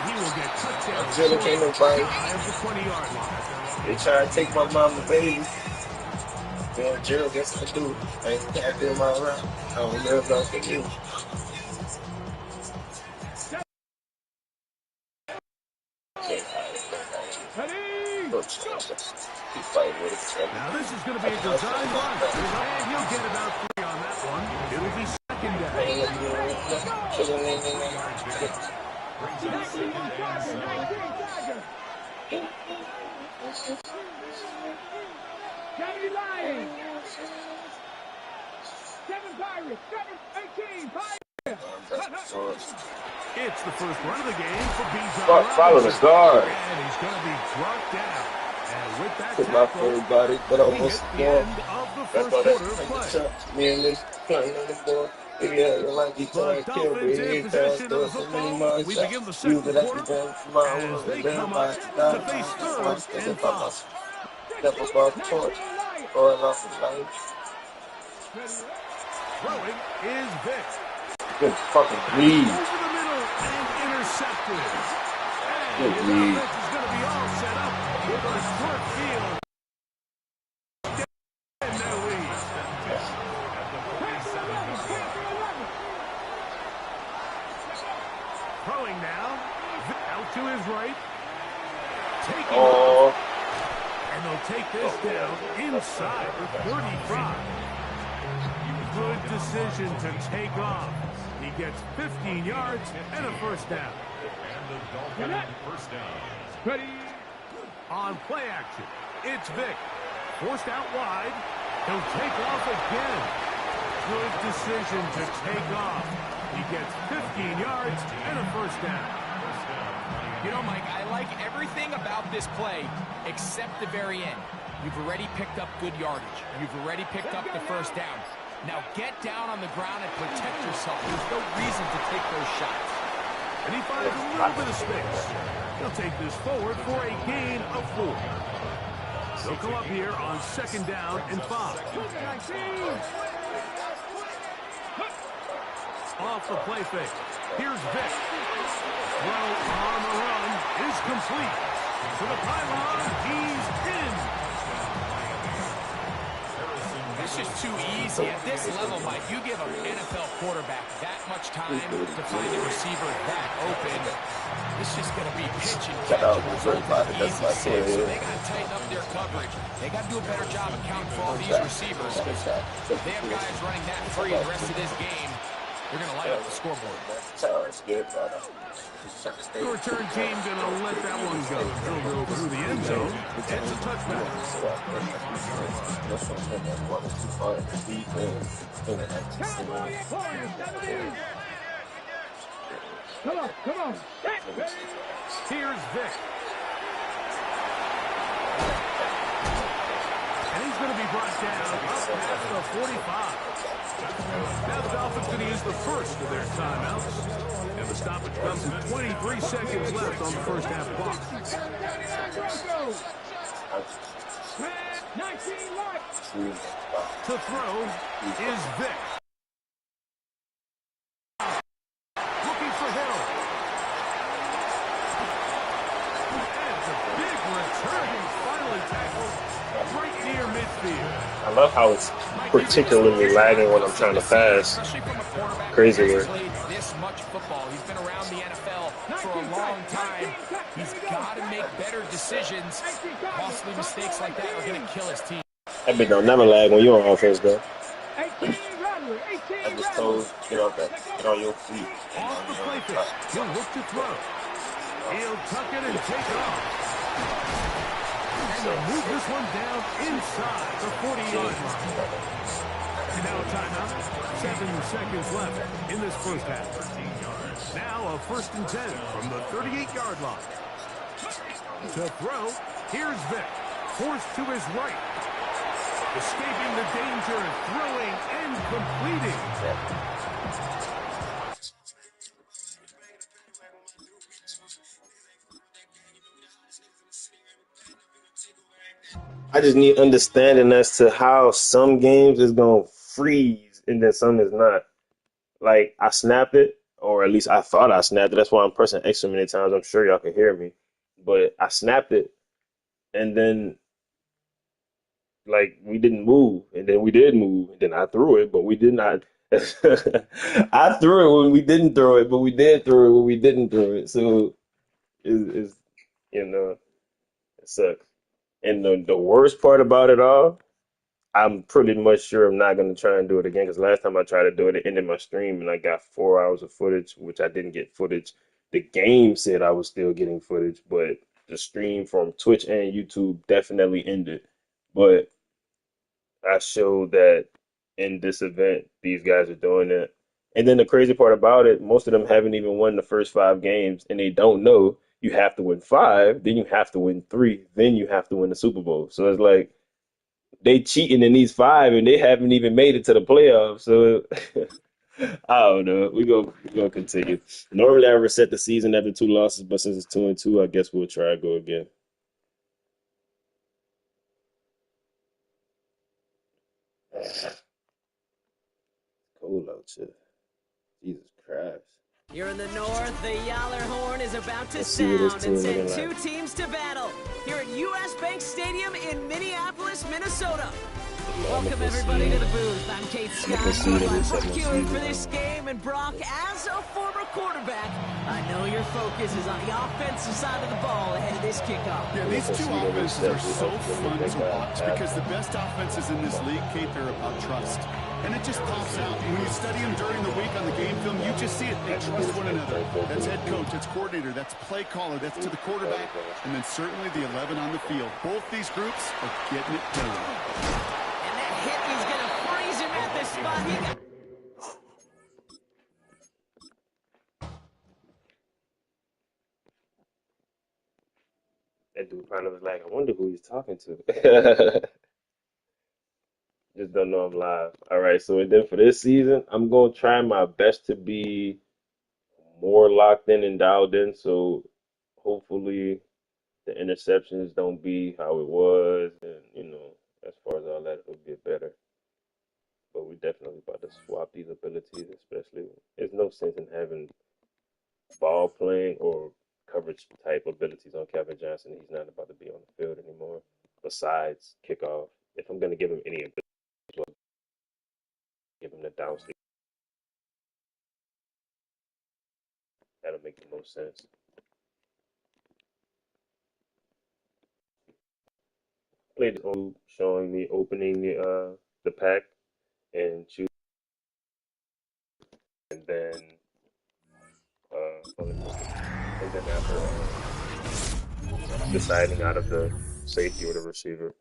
Speaker 6: He will get touchdown.
Speaker 4: I really can't nobody.
Speaker 6: Of the 20-yard line.
Speaker 4: They try to take my mama baby. Then Gerald gets to do. I ain't happy in my route. I don't live off of you. He's fighting with it.
Speaker 6: Now this is going to be a design run. And he'll get about 3 on that one. It'll be 2nd down.
Speaker 3: yards there. Brings up
Speaker 5: 19
Speaker 3: second and
Speaker 5: Tiger, 19
Speaker 3: 7.
Speaker 5: Tiger. 70 Lions. 7 Pirates, 18 Pirates.
Speaker 6: It's the first run of the game for Bijan
Speaker 4: Follow the
Speaker 6: Robinson.
Speaker 4: guard.
Speaker 6: And he's going to be brought down. And with that
Speaker 4: Took my
Speaker 6: tackle,
Speaker 4: everybody, but
Speaker 6: we
Speaker 4: almost
Speaker 6: hit the
Speaker 4: scored.
Speaker 6: end of the
Speaker 4: That's
Speaker 6: first
Speaker 4: why
Speaker 6: quarter
Speaker 4: that's
Speaker 6: of
Speaker 4: like
Speaker 6: play.
Speaker 4: the chump. Me and this playing on the board. Yeah, you like you
Speaker 6: The
Speaker 4: trying to kill me.
Speaker 6: Dolphins in
Speaker 4: Every time
Speaker 6: possession of
Speaker 4: throw
Speaker 6: the
Speaker 4: so many
Speaker 6: football.
Speaker 4: more
Speaker 6: We
Speaker 4: shots.
Speaker 6: begin the
Speaker 4: Use
Speaker 6: second
Speaker 4: it at the
Speaker 6: quarter
Speaker 4: bench. My
Speaker 6: as
Speaker 4: own.
Speaker 6: they come up
Speaker 4: Everybody
Speaker 6: to
Speaker 4: die.
Speaker 6: face
Speaker 4: I
Speaker 6: third
Speaker 4: was thinking
Speaker 6: and
Speaker 4: about my
Speaker 6: 5.
Speaker 4: step above the torch. Or off the lights.
Speaker 6: Throwing is Vic.
Speaker 4: Good fucking read.
Speaker 6: Over the middle and intercepted. And
Speaker 4: Good
Speaker 6: his
Speaker 4: read.
Speaker 6: offense is going to be all set up with a short field. And their lead. Throwing now. Out to his right. Taking off. And they'll take this down inside the 35. Good decision to take off. He gets 15 yards and a first down.
Speaker 3: And the Dolphins first down.
Speaker 5: Ready.
Speaker 6: On play action, it's Vic. Forced out wide. He'll take off again. Good decision to take off. He gets 15 yards and a first down.
Speaker 7: You know, Mike, I like everything about this play except the very end. You've already picked up good yardage. You've already picked up the first down. Now get down on the ground and protect yourself. There's no reason to take those shots.
Speaker 6: And he finds a little bit of space. He'll take this forward for a gain of 4. They'll come up here on second down and 5. Off the play fake. Here's Vic. Throw on the run is complete. To the pylon, he's in.
Speaker 7: It's just too easy. At this level, Mike, you give an NFL quarterback that much time to find a receiver that open. It's just going to be pitch and catch and result in easy saves. So they got to tighten up their coverage. They got to do a better job accounting for all these receivers because if they have guys running that free the rest of this game, they're going to light up the scoreboard.
Speaker 6: The return team going to let that one go. He'll go through the end zone. It's a touchback.
Speaker 5: Come on, come on.
Speaker 6: Here's Vic. And he's going to be brought down up past the 45. Now the Dolphins going to use the first of their timeouts. And the stoppage comes with 23 seconds left on the first half clock. To throw is Vic. Looking for Hill. And it's a big return. Finally tackled right near midfield.
Speaker 4: I love how it's particularly lagging when I'm trying to pass. Crazy
Speaker 7: He's
Speaker 4: work.
Speaker 7: played this much football. He's been around the NFL for a long time. He's got to make better decisions. Costly mistakes like that are going to kill his team.
Speaker 4: That bit don't never lag when you're on offense, though.
Speaker 5: 18
Speaker 4: I just told get off that, get on your feet.
Speaker 6: Off the play fake. He'll look to throw. He'll tuck it and take it off. And they'll move this one down inside the 40-yard line. And now a timeout. 7 seconds left in this first half. Now a 1st and 10 from the 38-yard line. To throw, here's Vic. Forced to his right. Escaping the danger, throwing and completing.
Speaker 4: I just need understanding as to how some games is going to freeze and then some is not. Like, I snapped it, or at least I thought I snapped it. That's why I'm pressing extra many times. I'm sure y'all can hear me. But I snapped it, and then, like, we didn't move. And then we did move. And then I threw it, but we did not. I threw it when we didn't throw it, but we did throw it when we didn't throw it. So, it's it sucks. And the worst part about it all I'm pretty much sure I'm not going to try and do it again because last time I tried to do it, it ended my stream and I got 4 hours of footage, which I didn't get footage. The game said I was still getting footage, but the stream from Twitch and YouTube definitely ended. But I showed that in this event, these guys are doing it. And then the crazy part about it, most of them haven't even won the first 5 games, and they don't know you have to win five, then you have to win three, then you have to win the Super Bowl. So it's like they cheating in these five, and they haven't even made it to the playoffs. So I don't know. We gonna continue. Normally I reset the season after 2 losses, but since it's 2-2, I guess we'll try to go again. Cold out here. Jesus Christ.
Speaker 1: Here in the north, the Yaller horn is about to
Speaker 4: Let's see what this
Speaker 1: sound
Speaker 4: team
Speaker 1: and send
Speaker 4: looking
Speaker 1: two
Speaker 4: like.
Speaker 1: teams to battle here at U.S. Bank Stadium in Minneapolis, Minnesota. Welcome everybody to the booth. I'm Kate Scott. I'm barbecuing for this game, and Brock, as a former quarterback, I know your focus is on the offensive side of the ball ahead of this kickoff.
Speaker 2: Yeah, these two offenses are so fun to watch because the best offenses in this league, Kate, they're about trust. And it just pops out. When you study them during the week on the game film, you just see it. They trust one another. That's head coach, that's coordinator, that's play caller, that's to the quarterback, and then certainly the 11 on the field. Both these groups are getting it done.
Speaker 1: And that hit is going to freeze him at this spot. He got
Speaker 4: That dude probably was like, I wonder who he's talking to. Just don't know I'm live. All right, so and then for this season, I'm gonna try my best to be more locked in and dialed in. So hopefully the interceptions don't be how it was, and as far as all that, it'll get better. But we definitely about to swap these abilities, especially. There's no sense in having ball playing or coverage type abilities on Kevin Johnson. He's not about to be on the field anymore. Besides kickoff, if I'm gonna give him any ability, I'll give him the downstate. That'll make the most sense. Played showing me opening the pack and choose, and then after deciding out of the safety or the receiver,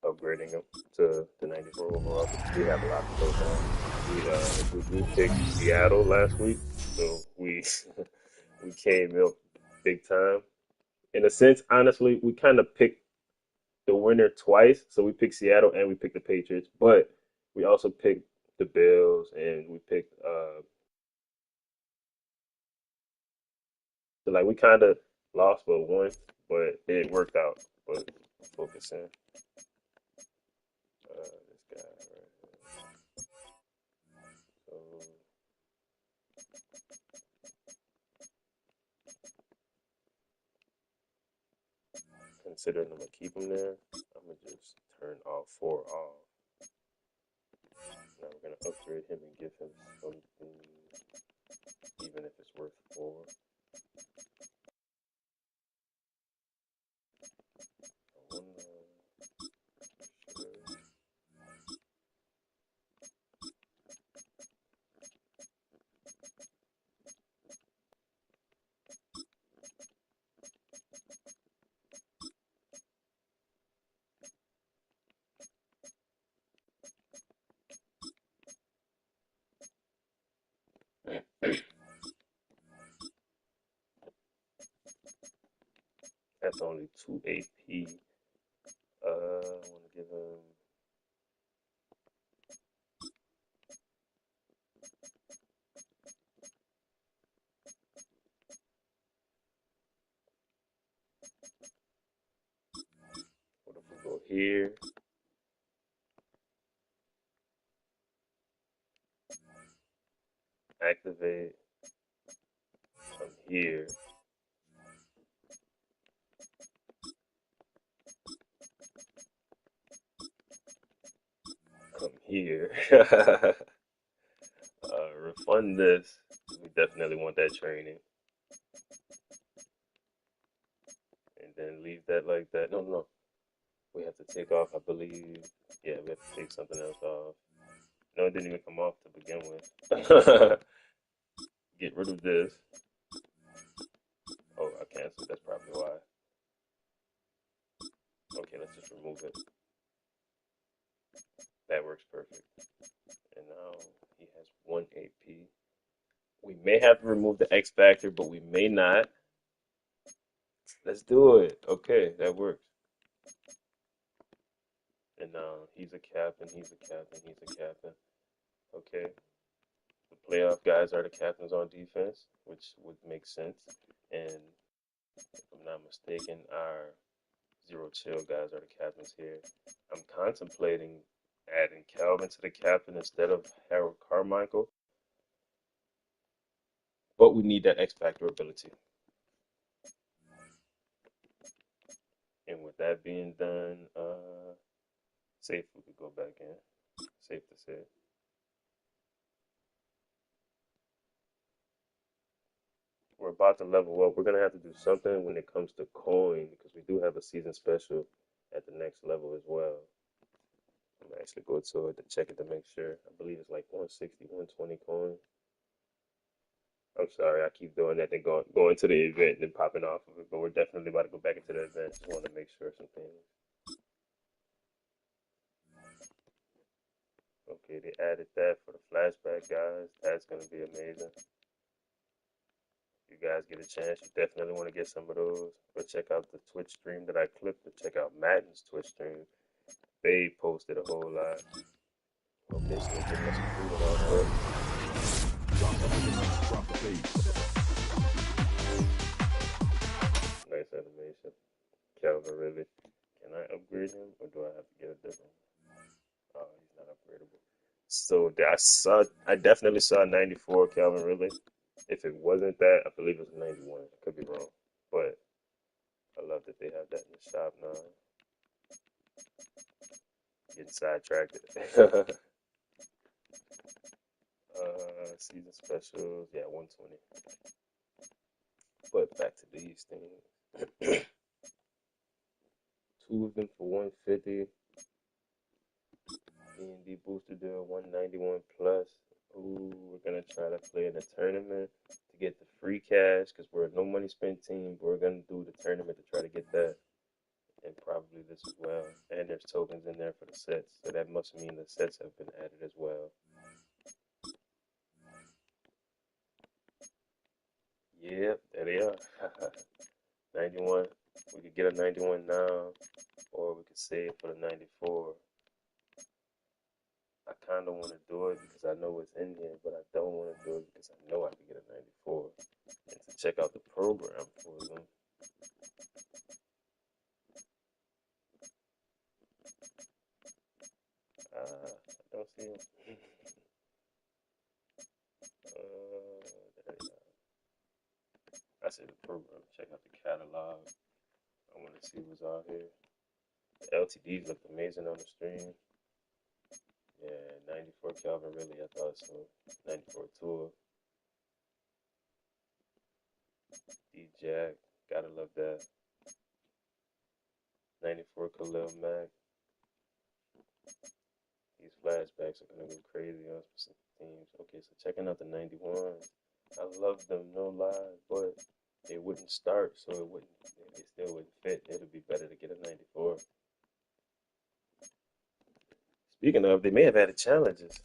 Speaker 4: upgrading him to the 94 overall. We have a lot to go down. We picked Seattle last week, so we we came up big time. In a sense, honestly, we kind of picked the winner twice. So we picked Seattle and we picked the Patriots, but we also picked the Bills and we picked so like we kind of lost but won, but it worked out. But focusing this guy right here. So considering I'm gonna keep him there, I'm gonna just turn all four off. Now we're gonna upgrade him and give him something, even if it's worth four. I wanna sure. That's only 2 AP. I want to give him. What if we go here? Activate. Come here. Come here. Refund this. We definitely want that training. And then leave that like that. No, no. We have to take off, I believe. Yeah, we have to take something else off. No, it didn't even come off to begin with. Get rid of this. Oh, I canceled. That's probably why. Okay, let's just remove it. That works perfect. And now he has 1 AP. We may have to remove the X Factor, but we may not. Let's do it. Okay, that works. And now he's a captain, he's a captain, he's a captain. Okay. The playoff guys are the captains on defense, which would make sense. And if I'm not mistaken, our Zero Chill guys are the captains here. I'm contemplating adding Calvin to the captain instead of Harold Carmichael, but we need that X Factor ability. And with that being done, safe, we could go back in. Safe to say. We're about to level up. We're gonna have to do something when it comes to coin because we do have a season special at the next level as well. I'm gonna actually go to it to check it to make sure. I believe it's like 160, 120 coins. I'm sorry, I keep doing that, then going to the event and then popping off of it, but we're definitely about to go back into the event. Just want to make sure some things. Okay, they added that for the flashback, guys. That's gonna be amazing. If you guys get a chance, you definitely want to get some of those. Go check out the Twitch stream that I clipped, or check out Madden's Twitch stream. They posted a whole lot. Okay, so they're giving us some food and all that. Nice animation. Calvin really. Can I upgrade him or do I have to get a different one? Oh, he's not upgradable. So I definitely saw 94 Calvin Ridley. If it wasn't that, I believe it was 91. I could be wrong. But I love that they have that in the shop now. Getting sidetracked. Season specials, yeah, 120. But back to these things. Two of them for 150. D&D booster deal 191 plus. Ooh, we're gonna try to play in a tournament to get the free cash because we're a no money spent team. But we're gonna do the tournament to try to get that, and probably this as well. And there's tokens in there for the sets, so that must mean the sets have been added as well. Yep, there they are. 91. We could get a 91 now, or we could save for the 94. I kind of want to do it because I know it's in here, but I don't want to do it because I know I can get a 94. And to check out the program for them. I don't see him. There you go. I said the program. Check out the catalog. I want to see what's out here. The LTDs look amazing on the stream. Yeah, 94 Calvin really, I thought so. 94 Tour. D-Jack, gotta love that. 94 Khalil Mack. These flashbacks are gonna go crazy on specific teams. Okay, so checking out the 91s. I love them, no lie, but they wouldn't start, so they still wouldn't fit. It'd be better to get a 94. Speaking of, they may have added challenges.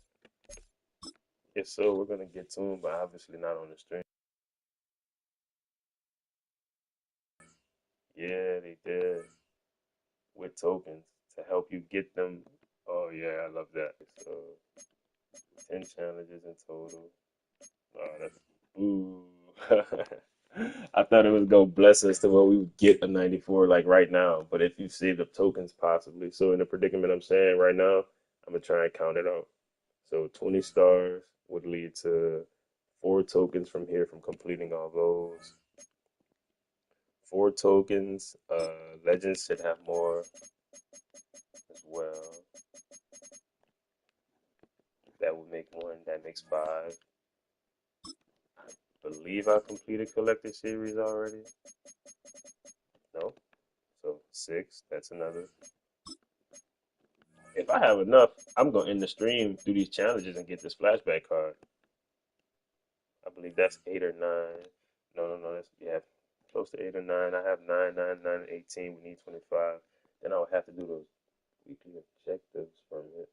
Speaker 4: If so, we're gonna get to them, but obviously not on the stream. Yeah, they did with tokens to help you get them. Oh yeah, I love that. So 10 challenges in total. Oh, that's ooh. I thought it was gonna bless us to where we would get a 94 like right now. But if you saved up tokens, possibly. So in the predicament I'm saying right now, I'm gonna try and count it out. So 20 stars would lead to 4 tokens from here from completing all those. 4 tokens. Legends should have more as well. That would make 1. That makes 5. I believe I completed collector series already. No. So 6. That's another. If I have enough, I'm gonna end the stream through these challenges and get this flashback card. I believe that's 8 or 9. No. That's yeah, close to 8 or 9. I have 9, 18. We need 25. Then I would have to do those weekly objectives from it.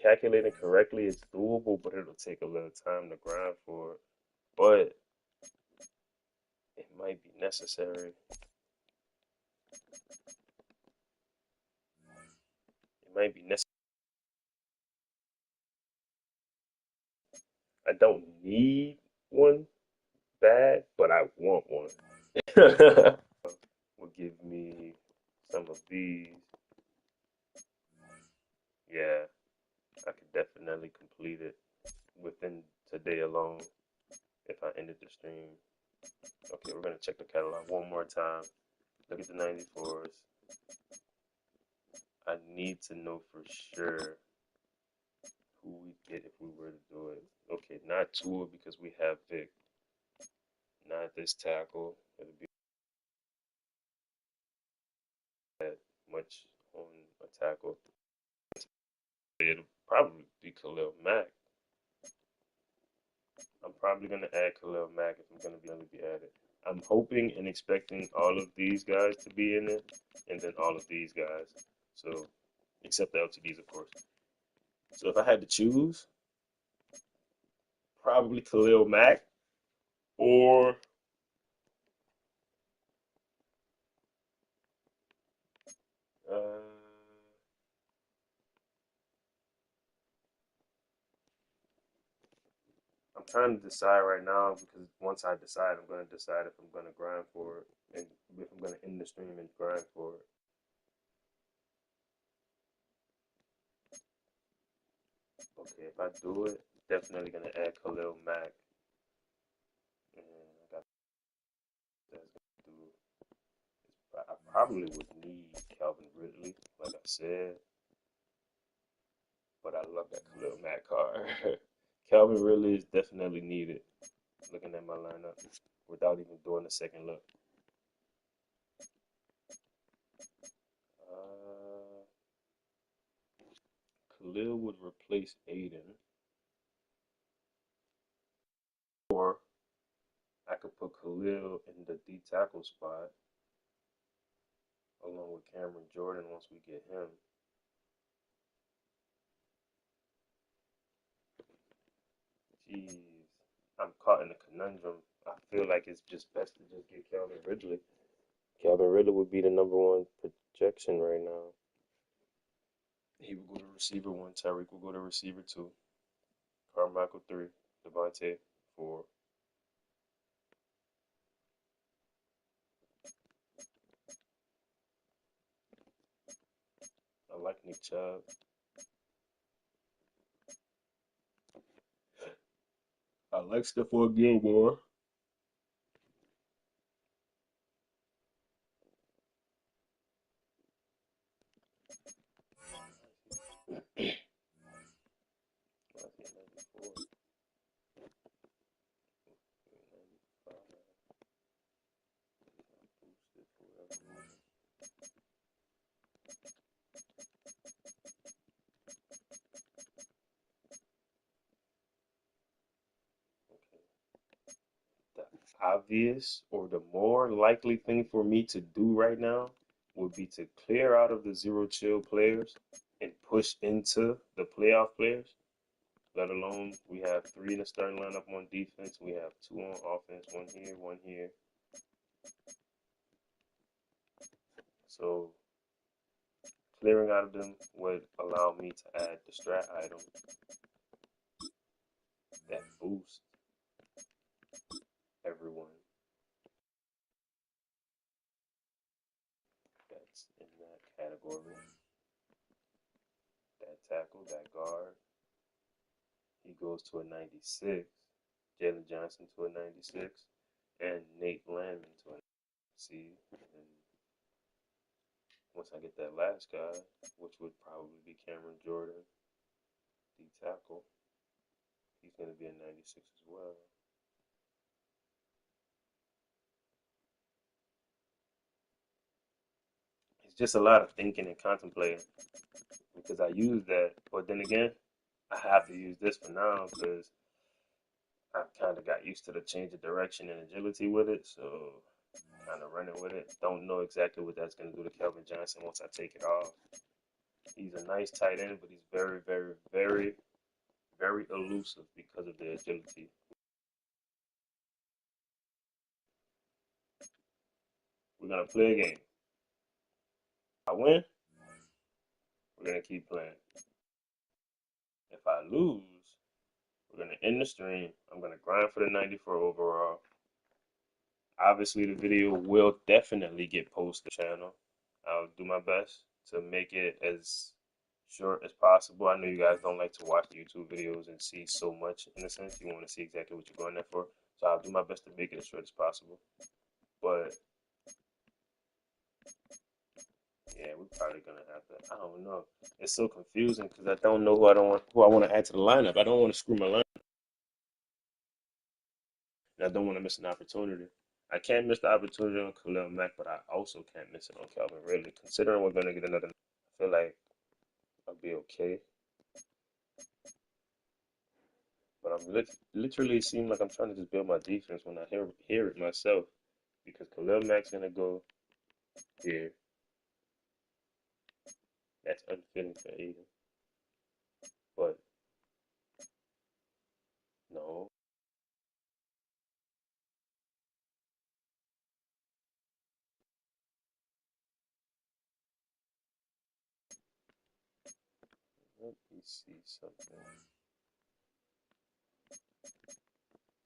Speaker 4: Calculating correctly is doable, but it'll take a little time to grind for it. But it might be necessary. It might be necessary. I don't need one bad, but I want one. Will give me some of these. Yeah, I could definitely complete it within today alone if I ended the stream. Okay, we're gonna check the catalog one more time. Look at the 94s. I need to know for sure who we get if we were to do it. Okay, not Tua because we have Vic. Not this tackle. It'll be that much on a tackle. It'll probably be Khalil Mack. I'm probably gonna add Khalil Mack if I'm gonna be added. I'm hoping and expecting all of these guys to be in it, and then all of these guys. So, except the LTDs, of course. So if I had to choose, probably Khalil Mack or uh, I'm trying to decide right now because once I decide, I'm going to decide if I'm going to grind for it and if I'm going to end the stream and grind for it. Okay, if I do it, definitely going to add Khalil Mack. And I got that's going to do. I probably would need Calvin Ridley, like I said, but I love that Khalil Mack card. Calvin Ridley is definitely needed. Looking at my lineup without even doing a second look. Uh, Khalil would replace Aiden, or I could put Khalil in the D tackle spot along with Cameron Jordan once we get him. Jeez, I'm caught in a conundrum. I feel like it's just best to just get Calvin Ridley. Calvin Ridley would be the number 1 projection right now. He would go to receiver 1. Tyreek will go to receiver 2. Carmichael 3. Devontae 4. I like Nick Chubb. I like Stephon Gilmore. The obvious or the more likely thing for me to do right now would be to clear out of the zero chill players and push into the playoff players. Let alone we have 3 in the starting lineup on defense. We have 2 on offense, 1 here, 1 here. So clearing out of them would allow me to add the strat item that boosts everyone that's in that category. That tackle, that guard, he goes to a 96. Jalen Johnson to a 96. And Nate Landman to a 96. And once I get that last guy, which would probably be Cameron Jordan, D tackle, he's going to be a 96 as well. it's just a lot of thinking and contemplating because I use that. But then again, I have to use this for now because I've kind of got used to the change of direction and agility with it. So kind of running with it. Don't know exactly what that's going to do to Kelvin Johnson once I take it off. He's a nice tight end, but he's very, very, very, very elusive because of the agility. We're going to play a game. If I win, we're going to keep playing. If I lose, we're going to end the stream. I'm going to grind for the 94 overall. Obviously, the video will definitely get posted to the channel. I'll do my best to make it as short as possible. I know you guys don't like to watch YouTube videos and see so much in a sense. You want to see exactly what you're going there for. So I'll do my best to make it as short as possible. But yeah, we're probably gonna have to. I don't know. It's so confusing because I don't know who I want to add to the lineup. I don't want to screw my lineup. And I don't want to miss an opportunity. I can't miss the opportunity on Khalil Mack, but I also can't miss it on Calvin Ridley. Considering we're gonna get another, I feel like I'll be okay. But I'm literally seem like I'm trying to just build my defense when I hear it myself. Because Khalil Mack's gonna go here. That's unfitting for Aiden. But no. Let me see something.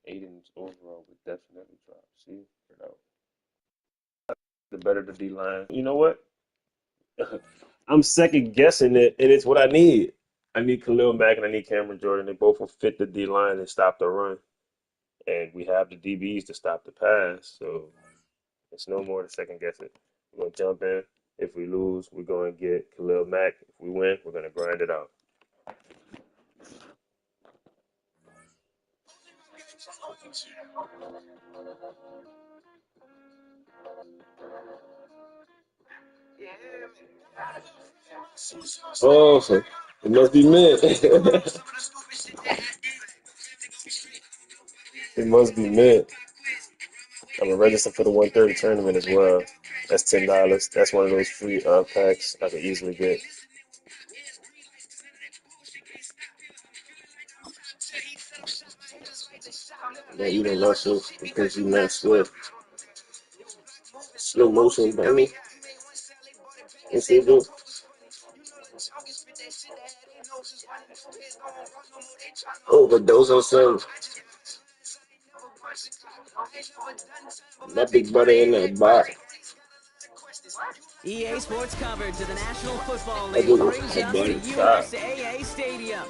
Speaker 4: Aiden's overall would definitely drop. See? No. The better the D line. You know what? I'm second guessing it, and it's what I need. I need Khalil Mack and I need Cameron Jordan. They both will fit the D line and stop the run. And we have the DBs to stop the pass. So it's no more to second guess it. We're going to jump in. If we lose, we're going to get Khalil Mack. If we win, we're going to grind it out. Oh, it must be mid. It must be mid. I'm gonna register for the 130 tournament as well. That's $10. That's one of those free packs I could easily get. Yeah, you don't rush it because you're not swift. Slow motion, dummy. Yes, they do. Overdose on some. That big brother in that box.
Speaker 1: EA Sports coverage of the National Football League brings us to USAA Stadium.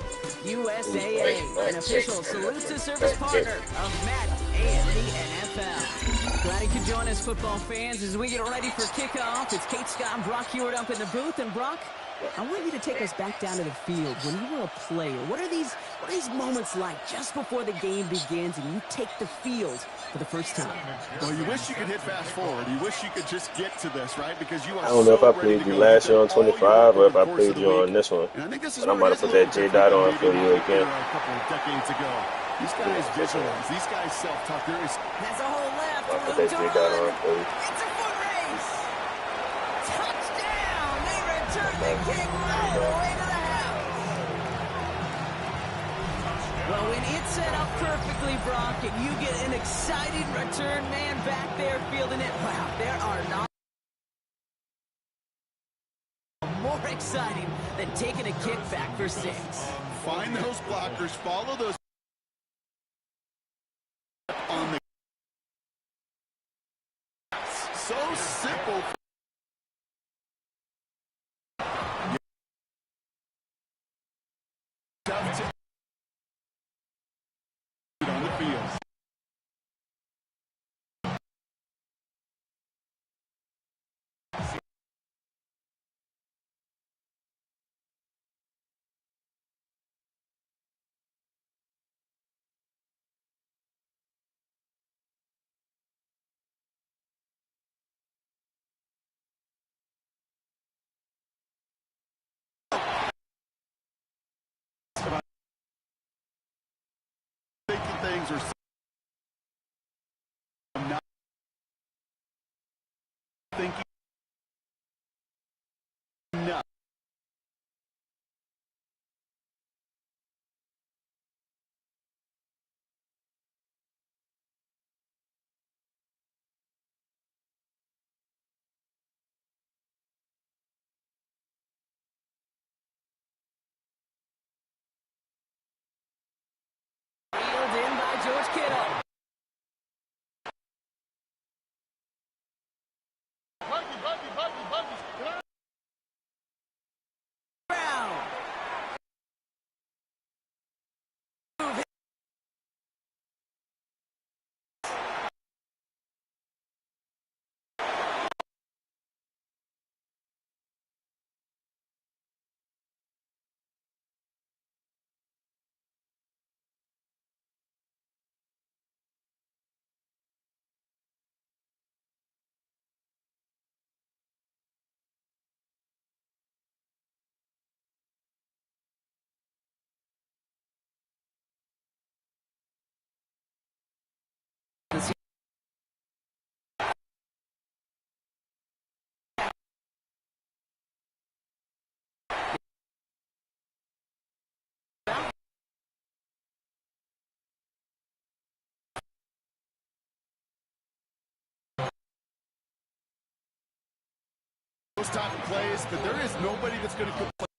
Speaker 1: USAA, an official salute-to-service partner of Madden and the NFL. Glad you could join us, football fans, as we get ready for kickoff. It's Kate Scott and Brock Hewitt up in the booth. And Brock, I want you to take us back down to the field. When you were a player, what are these moments like just before the game begins and you take the field for the first time?
Speaker 2: Well, you wish you could hit fast forward. You wish you could just get to this, right? Because you are
Speaker 4: I don't know if I
Speaker 2: so
Speaker 4: played you last year on 25 or if I played you on this one.
Speaker 2: And I think this is
Speaker 4: But I might have put that J dot on for you again.
Speaker 2: A couple of decades ago. These guys visualize. These guys self-talk.
Speaker 1: That's a whole left.
Speaker 4: I'll put that J dot on for you.
Speaker 1: It's a foot race. Touchdown. They return the kick all the way to the house. Well, when it's set up perfectly, Brock, and you get an exciting return man back there fielding it, wow, there are not more exciting than taking a kick back for 6.
Speaker 2: Find those blockers. Follow those on the so simple. On the field. times or so. I'm not thinking enough.
Speaker 1: Reeled in by George Kittle. Brown.
Speaker 2: Those type of plays, but there is nobody that's going to complain.